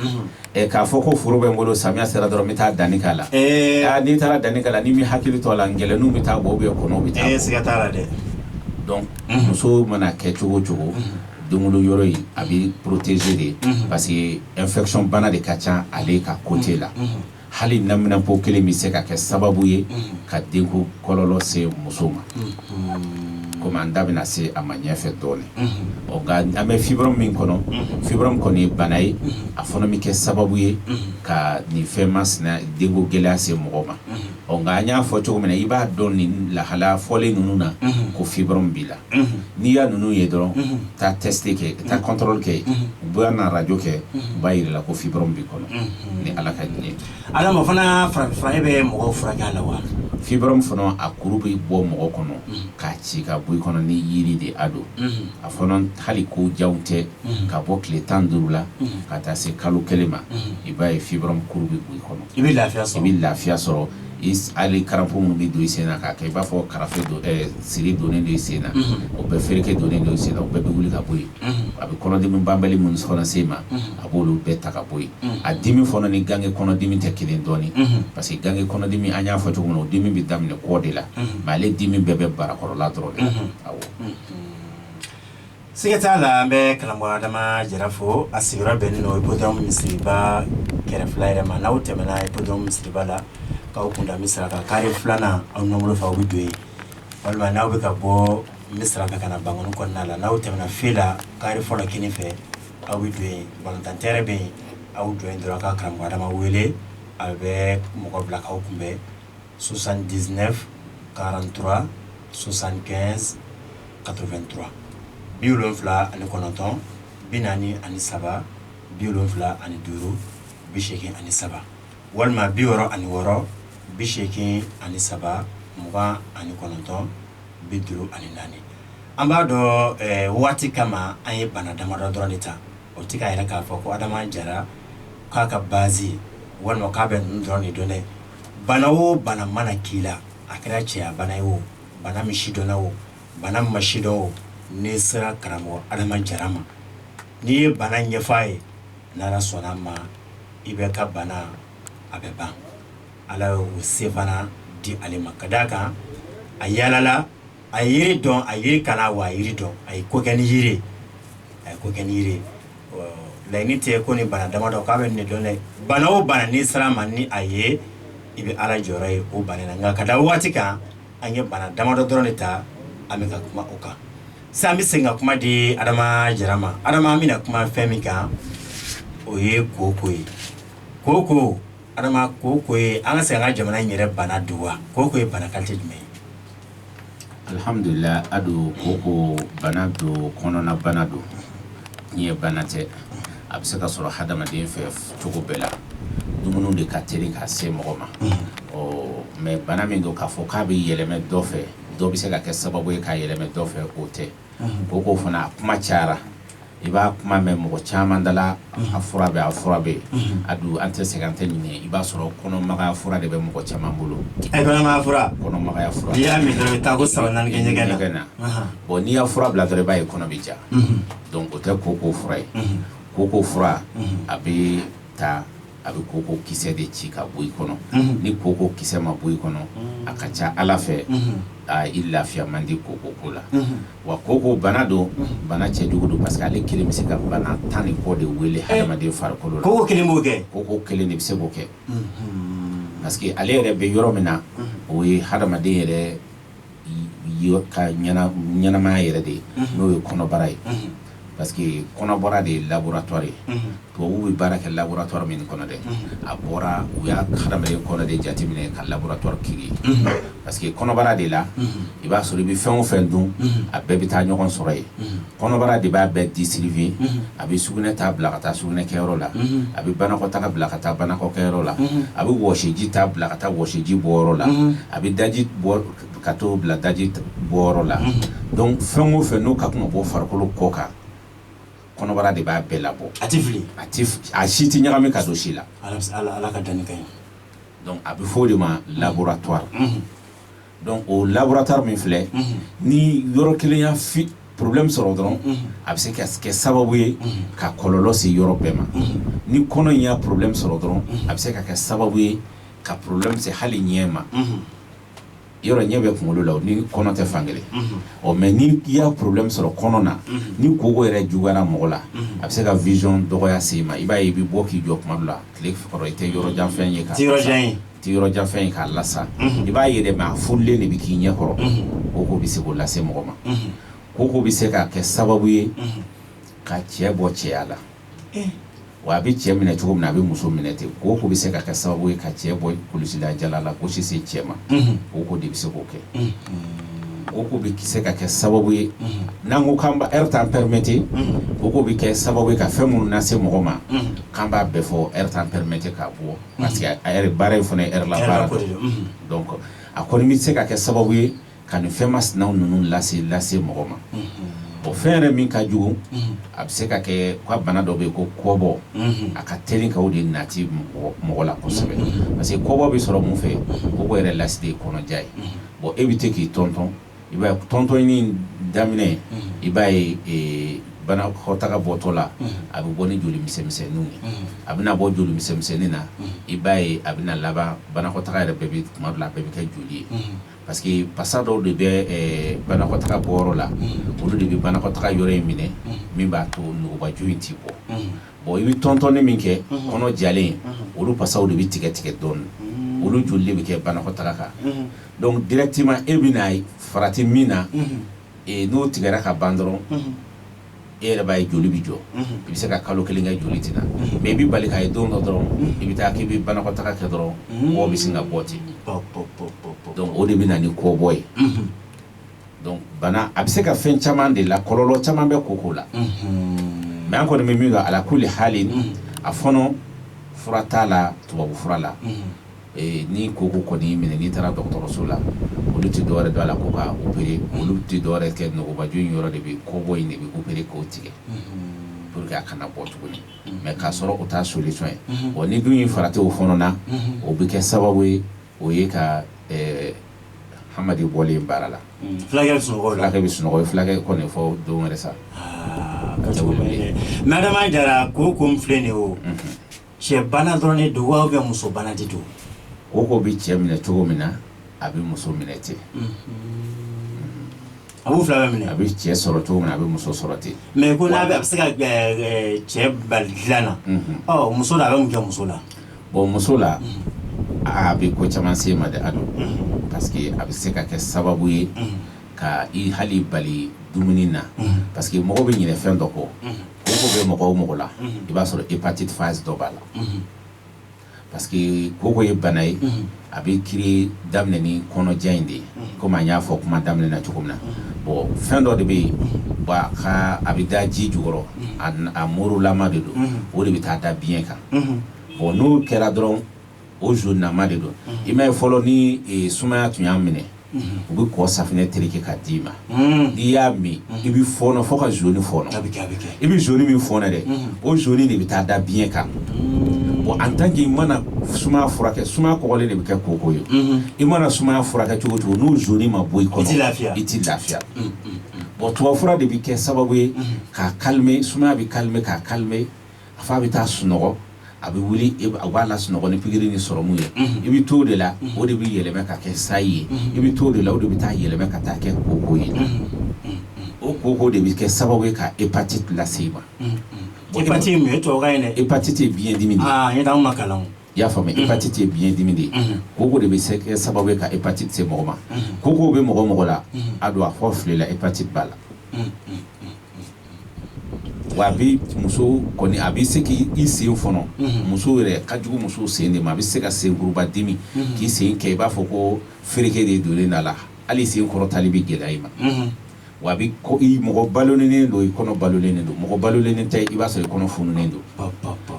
k'a fɔ ko furu bɛ n bolo samiya sera dɔrɔn n bɛ taa danni k'a la n'i taara danni k'a la n'i mi hakili to a la ngɛlɛninw bɛ taa bɔ kɔnɔw bɛ taa bɔ siga t'a la dɛ donc muso mana kɛ cogo o cogo denwolo yɔrɔ in a bɛ protéger de parce que infection bana de ka ca ale ka côté la hali naminɛpo kelen bɛ se ka kɛ sababu ye ka denko kɔlɔlɔ se muso ma komi an da bɛna se a ma ɲɛfɛ dɔɔnin nka an bɛ fibrom min kɔnɔ fibrom kɔni ye bana ye a fana bɛ kɛ sababu ye ka nin fɛn masina denko gɛlɛya se mɔgɔ ma nka an y'a fɔ cogo min na i b'a dɔn nin lahala fɔlen ninnu na ko fibrom b'i la n'i y'a ninnu ye dɔrɔn taa test kɛ taa contrôle kɛ u b'a na radio kɛ u b'a yira la ko fibrom b'i kɔnɔ ni ala ka ɲɛ adama fana farafin bɛ mɔgɔw furakɛ a la wa fibrom fana a kuru bɛ bɔ mɔgɔ kɔnɔ k'a ci ka bɔ i kɔnɔ ni yiri de a don a fana hali ko janw tɛ ka bɔ tile 15 la ka taa se kalo 1 ma i b'a ye fibrom kuru bɛ bɔ i kɔnɔ i bɛ lafiya sɔrɔ ali karampo minnu bɛ don i sen na k'a kɛ i b'a fɔ karafe siri donnen don i sen na o bɛɛ fereke donnen don i sen na o bɛɛ bɛ wuli ka bɔ yen a bɛ kɔnɔdimi banbali minnu fana se ma a b'olu bɛɛ ta ka bɔ yen a dimi fana ni gange kɔnɔdimi tɛ kelen dɔɔnin parce que gange kɔnɔdimi an y'a fɔ cogo min na o dimi bɛ daminɛ kɔ de la mais ale dimi bɛɛ bɛ barakɔrɔla dɔrɔn de awɔ siga t'a la an bɛ karamɔgɔ adama jara fo a sigiyɔrɔ bɛnnen don hippodrome misiriba kɛrɛfɛla yɛrɛ ma n'aw tɛmɛna hippodrome misiriba la k'aw kunda misiraka kare filanan aw nɔbolo fɛ aw bɛ don yen walima n'aw bɛ ka bɔ misiraka ka na bankɔni kɔnɔna la n'aw tɛmɛna fe la kare fɔlɔ kini fɛ aw bɛ don yen balontan bɛ yen aw don yen dɔrɔn ka karamɔgɔ adama wele a bɛ mɔgɔ bila k'aw kunbɛn 79 43 75 83 79 43 75 83 walima 66 80 3 29 54 an b'a dɔn waati kama an ye bana damadɔ dɔrɔn de ta o tɛ k'a yɛrɛ k'a fɔ ko adama jara k'a ka base walima k'a bɛ ninnu dɔrɔn de dɔn dɛ bana o bana mana k'i la a kɛra cɛya bana ye o bana min sidɔnna o bana min ma sidɔn o n'i sera karamɔgɔ adama jara ma n'i ye bana ɲɛfɔ a ye n'ala sɔnna ma i bɛ ka bana a bɛ ban ala y'o se fana di ale ma ka d'a kan a yalala a yiri dɔn a yiri kana wa a yiri dɔn a ye ko kɛ ni yiri laɲini tɛ ko ni bana damadɔ k'a bɛ nin dɔn dɛ bana o bana n'i sera ma ni a ye i bɛ ala jɔyɔrɔ ye o bana na nka ka da waati kan an ye bana damadɔ dɔrɔn de ta an bɛ ka kuma o kan sisan an bɛ segin ka kuma di adama jara ma adama an bɛna kuma fɛn min kan o ye kooko ye kooko adama kooko ye an ka segin an ka jamana in yɛrɛ bana don wa kooko ye bana kalite jumɛn ye alhamdulillah ado kooko bana don kɔnɔna bana don ni ye bana tɛ a bɛ se ka sɔrɔ hadamaden fɛ cogo bɛɛ la dumuni de ka teli ka se mɔgɔ ma mais bana min don k'a fɔ k'a bɛ yɛlɛmɛ dɔ fɛ dɔ bɛ se ka kɛ sababu ye k'a yɛlɛmɛ dɔ fɛ o tɛ kooko fana a kuma cayara i b'a kuma mɛn mɔgɔ caman dala a fura bɛ a do an tɛ sɛgɛn an tɛ ɲinɛ i b'a sɔrɔ kɔnɔmagaya fura de bɛ mɔgɔ caman bolo kɔnɔmagaya fura n'i y'a min dɔrɔn i bɛ taa ko 3 4 kɛ ɲɛgɛn na bon n'i y'a fura bila dɔrɔn i b'a ye kɔnɔ bɛ ja donc o tɛ kooko fura ye kooko fura a bɛ taa a bɛ kooko kisɛ de ci ka bɔ i kɔnɔ ni kooko kisɛ ma bɔ i kɔnɔ a ka ca ala fɛ i lafiya man di kooko ko la wa kooko bana don bana cɛjugu don parce que ale kelen bɛ se ka bana 10 ni kɔ de wele hadamaden farikolo la kooko kelen b'o kɛ kooko kelen de bɛ se k'o kɛ parce que ale yɛrɛ bɛ yɔrɔ min na o ye hadamaden yɛrɛ ka ɲɛnamaya yɛrɛ de ye n'o ye kɔnɔbara ye parce que kɔnɔbara de ye laboratoire ye tubabuw bɛ baara kɛ laboratoire min kɔnɔ dɛ a bɔra u y'a hadamaden kɔnɔ de jateminɛ ka laboratoire créer parce que kɔnɔbara de la i b'a sɔrɔ i bɛ fɛn o fɛn dun a bɛɛ bɛ taa ɲɔgɔn sɔrɔ yen kɔnɔbara de b'a bɛɛ distribuer a bɛ sugunɛ ta bila ka taa sugunɛ kɛyɔrɔ la a bɛ banakɔtaga bila ka taa banakɔkɛyɔrɔ la a bɛ wɔsiji ta bila ka taa wɔsiji bɔyɔrɔ la a bɛ daji bɔ ka t'o bila daji bɔyɔrɔ la donc fɛn o fɛn n'o ka kan ka bɔ farikolo kɔ kan kɔnɔbara de b'a bɛɛ labɔ a si tɛ ɲagami ka don si la ala ka danni ka ɲi donc a bɛ fɔ o de ma laboratoire donc o laboratoire min filɛ ni yɔrɔ kelen y'a problème sɔrɔ dɔrɔn a bɛ se ka kɛ sababu ye ka kɔlɔlɔ se yɔrɔ bɛɛ ma ni kɔnɔ in y'a problème sɔrɔ dɔrɔn a bɛ se ka kɛ sababu ye ka problème se hali ɲɛ ma yɔrɔ ɲɛ bɛ kunkolo la ni kɔnɔ tɛ fan kelen mais ni i y'a problème sɔrɔ kɔnɔ na ni koko yɛrɛ juguyara mɔgɔ la a bɛ se ka vision dɔgɔya se i ma i b'a ye i bɛ bɔ k'i jɔ tuma dɔ la tile kɔrɔ i tɛ yɔrɔ jan fɛn ye k'a lasa i b'a ye dɛ mais a furulen de bɛ k'i ɲɛ kɔrɔ koko bɛ se k'o lase mɔgɔ ma koko bɛ se ka kɛ sababu ye ka cɛ bɔ cɛya la wa a bɛ cɛ minɛ cogo min na a bɛ muso minɛ ten koko bɛ se ka kɛ sababu ye ka cɛ bɔ kulusila jala la gosi se cɛ ma koko de bɛ se k'o kɛ koko bɛ se ka kɛ sababu ye n'an ko k'an b'a heure t'an permettre koko bɛ kɛ sababu ye ka fɛn minnu lase mɔgɔ ma k'an b'a bɛɛ fɔ heure t'an permettre k'a bɔ parce que a yɛrɛ baara in fana ye heure la baara donc a kɔni bɛ se ka kɛ sababu ye ka nin fɛn masinaw ninnu lase mɔgɔ ma bon fɛn yɛrɛ min ka jugu a bɛ se ka kɛ ka bana dɔ bɛ yen ko kɔbɔ a ka teli ka o de nati mɔgɔ la kosɛbɛ parce que kɔbɔ bɛ sɔrɔ mun fɛ kɔbɔ yɛrɛ lasi de ye kɔnɔja ye bon e bɛ te k'i tɔntɔn i b'a ye tɔntɔnni daminɛ i b'a ye banakɔtaga bɔtɔ la a bɛ bɔ ni joli misɛnmisɛnninw ye a bɛna bɔ joli misɛnmisɛnnin na i b'a ye a bɛna laban banakɔtaga yɛrɛ bɛɛ bɛ tuma dɔ la a bɛɛ bɛ kɛ joli ye parce que pasa dɔw de bɛ banakɔtaga bɔyɔrɔ la olu de bɛ banakɔtaga yɔrɔ in minɛ min b'a to nugubaju in ti bɔ bon i bɛ tɔntɔnni min kɛ kɔnɔ jalen olu pasaw de bɛ tigɛ dɔɔnin olu joli de bɛ kɛ banakɔtaga kan donc directement e bɛna farati min na n'o tigɛra ka ban dɔrɔn e yɛrɛ b'a ye joli bɛ jɔ i bɛ se ka kalo kelen kɛ joli tɛ na mais i bɛ bali k'a ye don dɔ dɔrɔn i bɛ taa k'i bɛ banakɔtaga kɛ dɔrɔn mɔgɔ bɛ sin ka bɔ ten donc o de bɛ na ni kɔbɔ ye donc bana a bɛ se ka fɛn caman de la kɔlɔlɔ caman bɛ koko la mais an kɔni bɛ min dɔn ala kulli hali a fɔnɔ fura t'a la tubabu fura la ni koko kɔni minɛ n'i taara dɔgɔtɔrɔso la olu tɛ dɔwɛrɛ dɔn a la ko ka opérer olu tɛ dɔwɛrɛ kɛ nɔgɔbaju in yɔrɔ de bɛ kɔbɔ in de bɛ opérer k'o tigɛ pour que a kana bɔ tuguni mais k'a sɔrɔ o t'a solution ye bon ni dun in farati o fɔnɔ na o bɛ kɛ sababu ye o ye ka hamadi bɔlen baara la fulakɛ bɛ sunɔgɔ ye fulakɛ kɔni fɔ don wɛrɛ sa mais adama jara koko min filɛ nin ye o cɛ bana dɔrɔn de don wa ou muso bana de don koko bɛ cɛ minɛ cogo min na a bɛ muso minɛ ten a b'u fila bɛɛ minɛ a bɛ cɛ sɔrɔ cogo min na a bɛ muso sɔrɔ ten mais ko n'a bɛ a bɛ se ka cɛ bali dilan na muso la a bɛ mun kɛ muso la bon muso la a bɛ ko caman se ma de a don parce que a bɛ se ka kɛ sababu ye ka i hali bali dumuni na parce que mɔgɔ bɛ ɲinɛ fɛn dɔ kɔ koko bɛ mɔgɔ o mɔgɔ la i b'a sɔrɔ hépatite phase dɔ b'a la parce que koko ye bana ye a bɛ kiri daminɛ ni kɔnɔja in de ye komi an y'a fɔ kuma daminɛ na cogo min na bon fɛn dɔ de bɛ yen a bɛ da ji jukɔrɔ a morulama de don o de bɛ taa da biɲɛ kan bon n'o kɛra dɔrɔn o zonama de don i m'a ye fɔlɔ ni sumaya tun y'a minɛ u bɛ kɔ safinɛ tereke ka d'i ma n'i y'a min i bɛ fɔɔnɔ fo ka zoni fɔɔnɔ i bɛ zoni min fɔɔnɔ dɛ o zoni de bɛ taa da biɲɛ kan bon en tant que i mana sumaya furakɛ sumaya kɔgɔlen de bɛ kɛ koko ye i mana sumaya furakɛ cogo cogo n'o zoni ma bɔ i kɔnɔ i tɛ lafiya bon tubabufura de bɛ kɛ sababu ye k'a calmer sumaya bɛ calmer k'a calmer a fa bɛ taa sunɔgɔ a bɛ wuli a b'a la sunɔgɔ ni pikiri ni sɔrɔmu ye i bɛ to o de la o de bɛ yɛlɛmɛ ka kɛ sayi ye i bɛ to o de la o de bɛ taa yɛlɛmɛ ka taa kɛ koko ye o koko de bɛ kɛ sababu ye ka hépatite lase i ma hépatite mun ye tubabukan ye dɛ hépatite ye biyɛn dimi de ye n ye t'anw ma kalan o i y'a faamuya hépatite ye biyɛn dimi de ye koko de bɛ se kɛ sababu ye ka hépatite se mɔgɔ ma koko bɛ mɔgɔ la a don a fɔ file la hépatite b'a la wa bi muso koni abi se ki i sen fɔnɔ muso yɛrɛ ka jugu muso sen de ma a bɛ se ka senkuruba dimi k'i sen kɛ i b'a fɔ ko fereke de donnen da la hali sen kɔrɔtali bɛ gɛlɛya i ma wa bi ko i mɔgɔ balolennen don i kɔnɔ balolennen don mɔgɔ balolennen tɛ i b'a sɔrɔ i kɔnɔ fununen don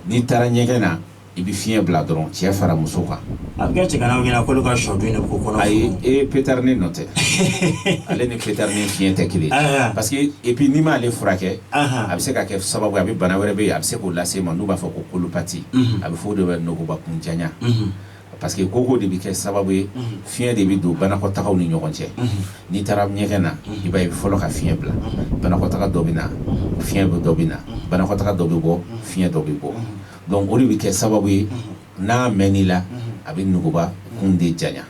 n'i taara ɲɛgɛn na i bɛ fiɲɛ bila dɔrɔn cɛ fara muso kan a bɛ kɛ cɛganaw ɲɛna k'olu ka sɔ dun de ko kɔnɔ ayi pétarinin nɔ tɛ ale ni pétarinin fiɲɛ tɛ kelen parce que et puis n'i m'ale furakɛ a bɛ se ka kɛ sababu a bɛ bana wɛrɛ bɛ yen a bɛ se k'o lase ma n'u b'a fɔ ko kolopati a bɛ fɔ o de bɛ nɔgɔbakun janya parce que koko de bɛ kɛ sababu ye fiɲɛ de bɛ don banakɔtagaw ni ɲɔgɔn cɛ n'i taara ɲɛgɛn na i b'a ye fɔlɔ ka fiɲɛ bila banakɔtaga dɔ bɛ na fiɲɛ dɔ bɛ na banakɔtaga dɔ bɛ bɔ fiɲɛ dɔ bɛ bɔ donc o de bɛ kɛ sababu ye n'a mɛn'i la a bɛ nuguba kun de janya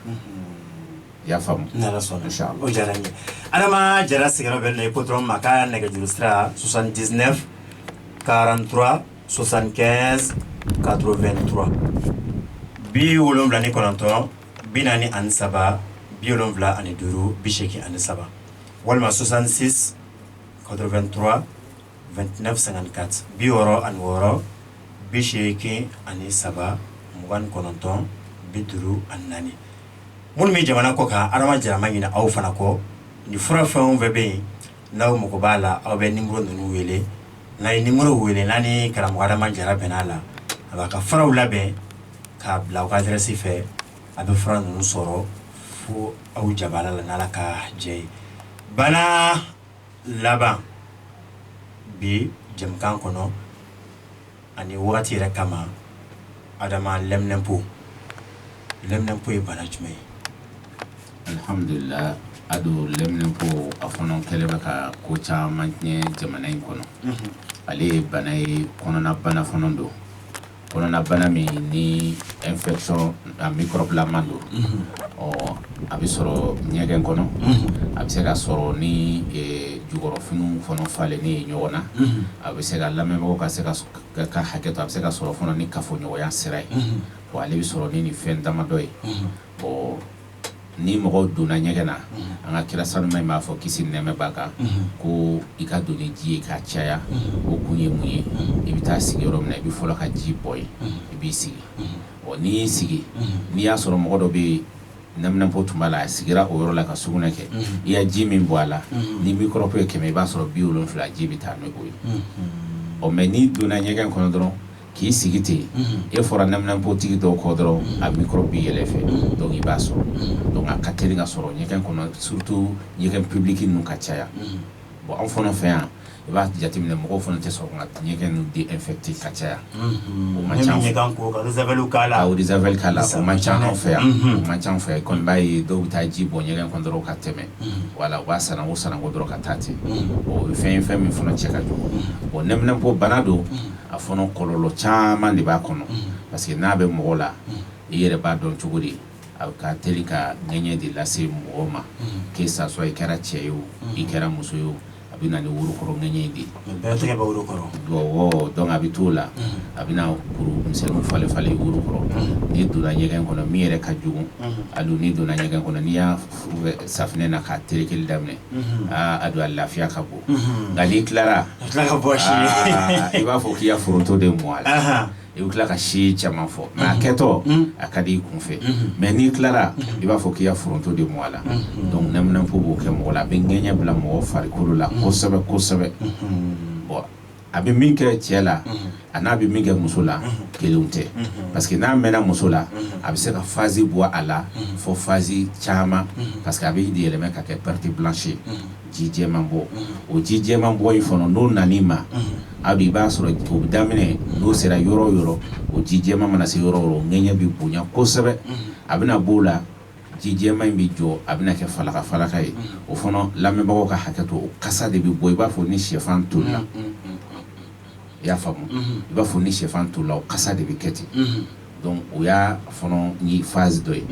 i y'a faamu n'Ala sɔnna inchallah o diyara n ye Adama Jara sigiyɔrɔ bɛ na i ko dɔrɔn ma k'a nɛgɛjuru sira 79 43 75 83 79 43 75 83 walima 66 83 29 54 66 80 23 29 54 mun mi jamana ko ka Adama Jara ma ɲina aw fana kɔ ni fura fɛn o fɛn bɛ yen n'aw mago b'a la aw bɛ numéro ninnu wele n'a ye numéro wele n'a ni karamɔgɔ Adama Jara bɛn'a la a b'a ka furaw labɛn k'a bila aw ka adresse fɛ a bɛ fura ninnu sɔrɔ fo aw jabala la n'Ala ka jɛ ye bana laban bi jɛmukan kɔnɔ ani wagati yɛrɛ kama Adama lɛminɛnpo ye bana jumɛn ye alhamdulillah ado lɛminɛnpo a fana kɛlen bɛ ka ko caman tiɲɛ jamana in kɔnɔ ale ye bana ye kɔnɔna bana fana don kɔnɔna bana min ni infection a microbe laman don a bɛ sɔrɔ ɲɛgɛn kɔnɔ a bɛ se ka sɔrɔ ni jukɔrɔfiniw fana falenni ɲɔgɔn na a bɛ se ka lamɛnbagaw ka se ka hakɛ to a bɛ se ka sɔrɔ fana ni kafoɲɔgɔnya sira ye ale bɛ sɔrɔ ni fɛn damadɔ ye ni mɔgɔw donna ɲɛgɛn na an ka kira sanuma in b'a fɔ kisi nɛmɛ b'a kan ko i ka don ni ji ye ka caya o kun ye mun ye i bɛ taa sigi yɔrɔ min na i bɛ fɔlɔ ka ji bɔ yen i b'i sigi n'i y'i sigi n'i y'a sɔrɔ mɔgɔ dɔ bɛ yen lɛminɛnpo tun b'a la a sigira o yɔrɔ la ka sugunɛ kɛ i ya ji min bɔ a la ni microbe ye 100 i b'a sɔrɔ 70 ji bɛ taa n'o ye mais n'i donna ɲɛgɛn kɔnɔ dɔrɔn k'i sigi ten e fɔra lɛminɛnpo tigi dɔw kɔ dɔrɔn a microbe bɛ yɛlɛ fɛ donc i b'a sɔrɔ donc a ka teli ka sɔrɔ ɲɛgɛn kɔnɔ surtout ɲɛgɛn public ninnu ka caya bon an fana fɛ yan i b'a jateminɛ mɔgɔw fana tɛ sɔrɔ ka ɲɛgɛn ninnu désinfecter ka caya o man ca ka eau de javel k'a la o man ca an fɛ yan o man ca an fɛ yan i kɔni b'a ye dɔw bɛ taa ji bɔ ɲɛgɛn kɔnɔ dɔrɔn ka tɛmɛ wala u b'a sanango dɔrɔn ka taa ten o ye fɛn min fana cɛ ka jugu bon lɛminɛnpo bana don a fana kɔlɔlɔ caman de b'a kɔnɔ parce que n'a bɛ mɔgɔ la i yɛrɛ b'a dɔn cogo di a ka teli ka ŋɛɲɛ de lase mɔgɔ ma que ça soit i kɛra cɛ ye o i kɛra muso ye o a bɛ na ni worokɔrɔ ŋɛɲɛ de donc a bɛ t'o la a bɛ na kuru misɛnninw falen worokɔrɔ n'i donna ɲɛgɛn kɔnɔ min yɛrɛ ka jugu hali n'i donna ɲɛgɛn kɔnɔ n'i y'a safinɛ na k'a terekeli daminɛ a don a lafiya ka bon nka n'i tilara i b'a fɔ k'i ya foronto de mɔ a la i bɛ tila ka si caman fɔ mais a kɛtɔ a ka di i kun fɛ mais n'i tilara i b'a fɔ k'i ya foronto de mɔ a la donc lɛminɛnpo b'o kɛ mɔgɔ la a bɛ ŋɛɲɛ bila mɔgɔ farikolo la kosɛbɛ bon a bɛ min kɛ cɛ la a n'a bɛ min kɛ muso la kelenw tɛ parce que n'a mɛnna muso la a bɛ se ka phase bɔ a la fo phase caman parce que a bɛ yɛlɛmɛ ka kɛ perte blanche ji jɛman bɔ o ji jɛman bɔ in fana n'o nan'i ma a i b'a sɔrɔ o bɛ daminɛ n'o sera yɔrɔ o yɔrɔ o ji jɛman mana se yɔrɔ o yɔrɔ ŋɛɲɛ bɛ bonya kosɛbɛ a bɛna b'o la ji jɛman in bɛ jɔ a bɛna kɛ falaka ye o fana lamɛnbagaw ka hakɛ to o kasa de bɛ bɔ i b'a fɔ ni sɛfan tolila i y'a faamu i b'a fɔ ni sɛfan tolila o kasa de bɛ kɛ ten donc o y'a fana ni phase dɔ ye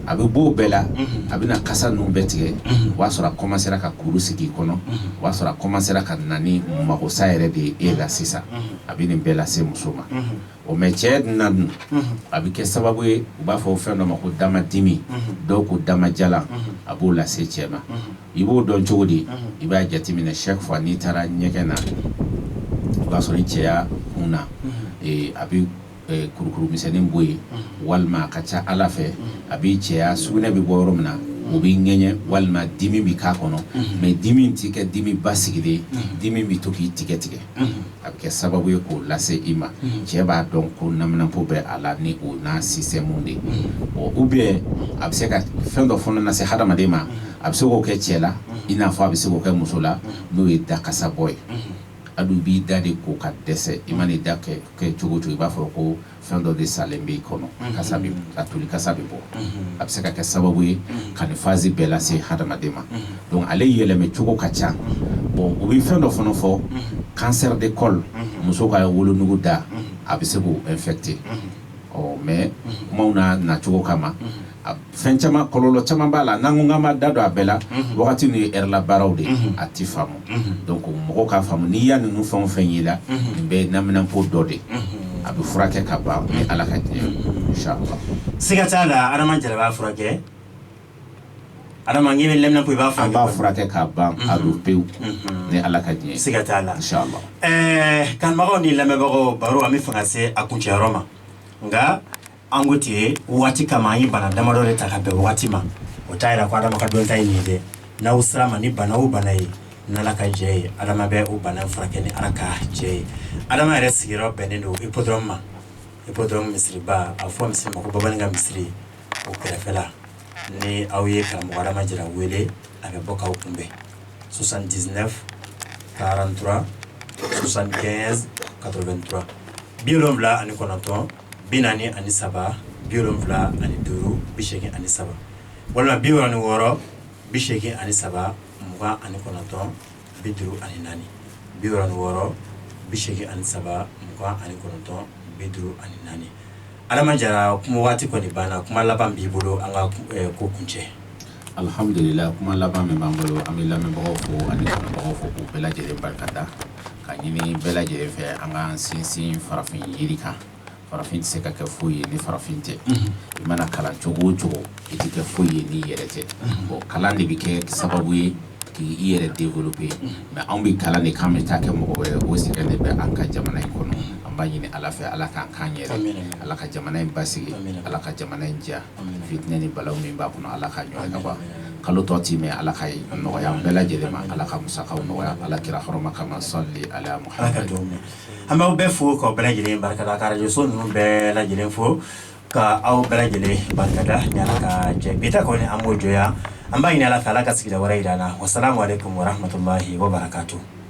a bɛ bɔ o bɛɛ la a bɛna kasa ninnu bɛɛ tigɛ o b'a sɔrɔ a commencera ka kuru sigi i kɔnɔ o b'a sɔrɔ a commencera ka na ni magosa yɛrɛ de ye e la sisan a bɛ nin bɛɛ lase muso ma o mais cɛ na dun a bɛ kɛ sababu ye u b'a fɔ fɛn dɔ ma ko damadimi dɔw ko damajalan a b'o lase cɛ ma i b'o dɔn cogo di i b'a jateminɛ chaque fois n'i taara ɲɛgɛn na b'a sɔrɔ ni cɛya kun na a bɛ kurukuru misɛnnin bɔ yen walima a ka ca Ala fɛ a bɛ cɛya sugunɛ bɛ bɔ yɔrɔ min na o bɛ ŋɛɲɛ walima dimi bɛ k'a kɔnɔ mais dimi in tɛ kɛ dimi basigilen dimi bɛ to k'i tigɛ tigɛ a bɛ kɛ sababu ye k'o lase i ma cɛ b'a dɔn ko naminanpo bɛ a la ni o n'a système de bon ou bien a bɛ se ka fɛn dɔ fana lase hadamaden ma a bɛ se k'o kɛ cɛ la i n'a fɔ a bɛ se k'o kɛ muso la n'o ye dakasabɔ ye adu b'i da de ko ka dɛsɛ i ma n'i da kɛ cogo cogo i b'a fɔ ko fɛn dɔ de salen b'i kɔnɔ kasa bɛ a toli kasa bɛ bɔ a bɛ se ka kɛ sababu ye ka nin phase bɛɛ lase hadamaden ma donc ale yɛlɛmɛ cogo ka ca bon u bɛ fɛn dɔ fana fɔ cancer de col muso ka wolonugu da a bɛ se k'o infecter mais kumaw n'a nacogo kama fɛn caman kɔlɔlɔ caman b'a la n'an ko k'an b'a da don a bɛɛ la wagati ni heure la baaraw de a ti faamu donc mɔgɔw k'a faamu n'i y'a ninnu fɛn o fɛn y'i la nin bɛɛ ye naminanpo dɔ de a bɛ furakɛ ka ban ni Ala ka diɲɛ inchallah siga t'a la Adama Jara b'a furakɛ Adama ngi bɛ naminanpo i b'a furakɛ an b'a furakɛ ka ban a don pewu ni Ala ka diɲɛ siga t'a la inchallah kanubagaw ni lamɛnbagaw baro an bɛ fɛ ka se a kuncɛyɔrɔ ma nka an ko ten waati kama an ye bana damadɔ de ta ka bɛn waati ma o t'a yira ko Adama ka dɔnta ye nin ye dɛ n'aw sera ma ni bana o bana ye n'Ala ka jɛ ye Adama bɛ o bana furakɛ ni Ala ka jɛ ye Adama yɛrɛ sigiyɔrɔ bɛnnen don hippodrome ma hippodrome misiriba a fɔ misiri ma ko Babaninga misiri o kɛrɛfɛla ni aw ye karamɔgɔ Adama Jara wele a bɛ bɔ k'aw kunbɛn 79 43 75 83 79 binani ani saba biolonvla ani duru bisheki ani saba walima biolani woro bisheki ani saba muga ani konaton biduru ani nani biolani woro bisheki ani saba muga ani konaton biduru ani nani Adama Jara kuma waati kɔni bana kuma laban b'i bolo an ka ko kuncɛ alhamdulillah kuma laban min b'an bolo an bɛ lamɛnbagaw fo ani kanubagaw fo k'u bɛɛ lajɛlen barikada ka ɲini bɛɛ lajɛlen fɛ an k'an sinsin farafin yiri kan farafin tɛ se ka kɛ foyi ye ni farafin tɛ i mana kalan cogo o cogo i tɛ kɛ foyi ye n'i yɛrɛ tɛ bon kalan de bɛ kɛ sababu ye k'i yɛrɛ développer mais anw bɛ kalan de k'an bɛ taa kɛ mɔgɔ wɛrɛ o sɛgɛn de bɛ an ka jamana in kɔnɔ an b'a ɲini Ala fɛ Ala k'an k'an yɛrɛ Ala ka jamana in basigi Ala ka jamana in diya fitinɛ ni balaw min b'a kɔnɔ Ala ka ɲɔgɔn ka ban kalo tɔ ti mɛn Ala ka nɔgɔya an bɛɛ lajɛlen ma Ala ka musakaw nɔgɔya Ala kira hɔrɔma kama salli ala Muhammad an b'aw bɛɛ fo k'aw bɛɛ lajɛlen barikada ka radio so ninnu bɛɛ lajɛlen fo ka aw bɛɛ lajɛlen barikada ni Ala ka jɛ bi ta kɔni an b'o jɔya an b'a ɲini Ala fɛ Ala ka sigida wɛrɛ yira an na wassalamu alaikum warahmatullahi wabarakatuh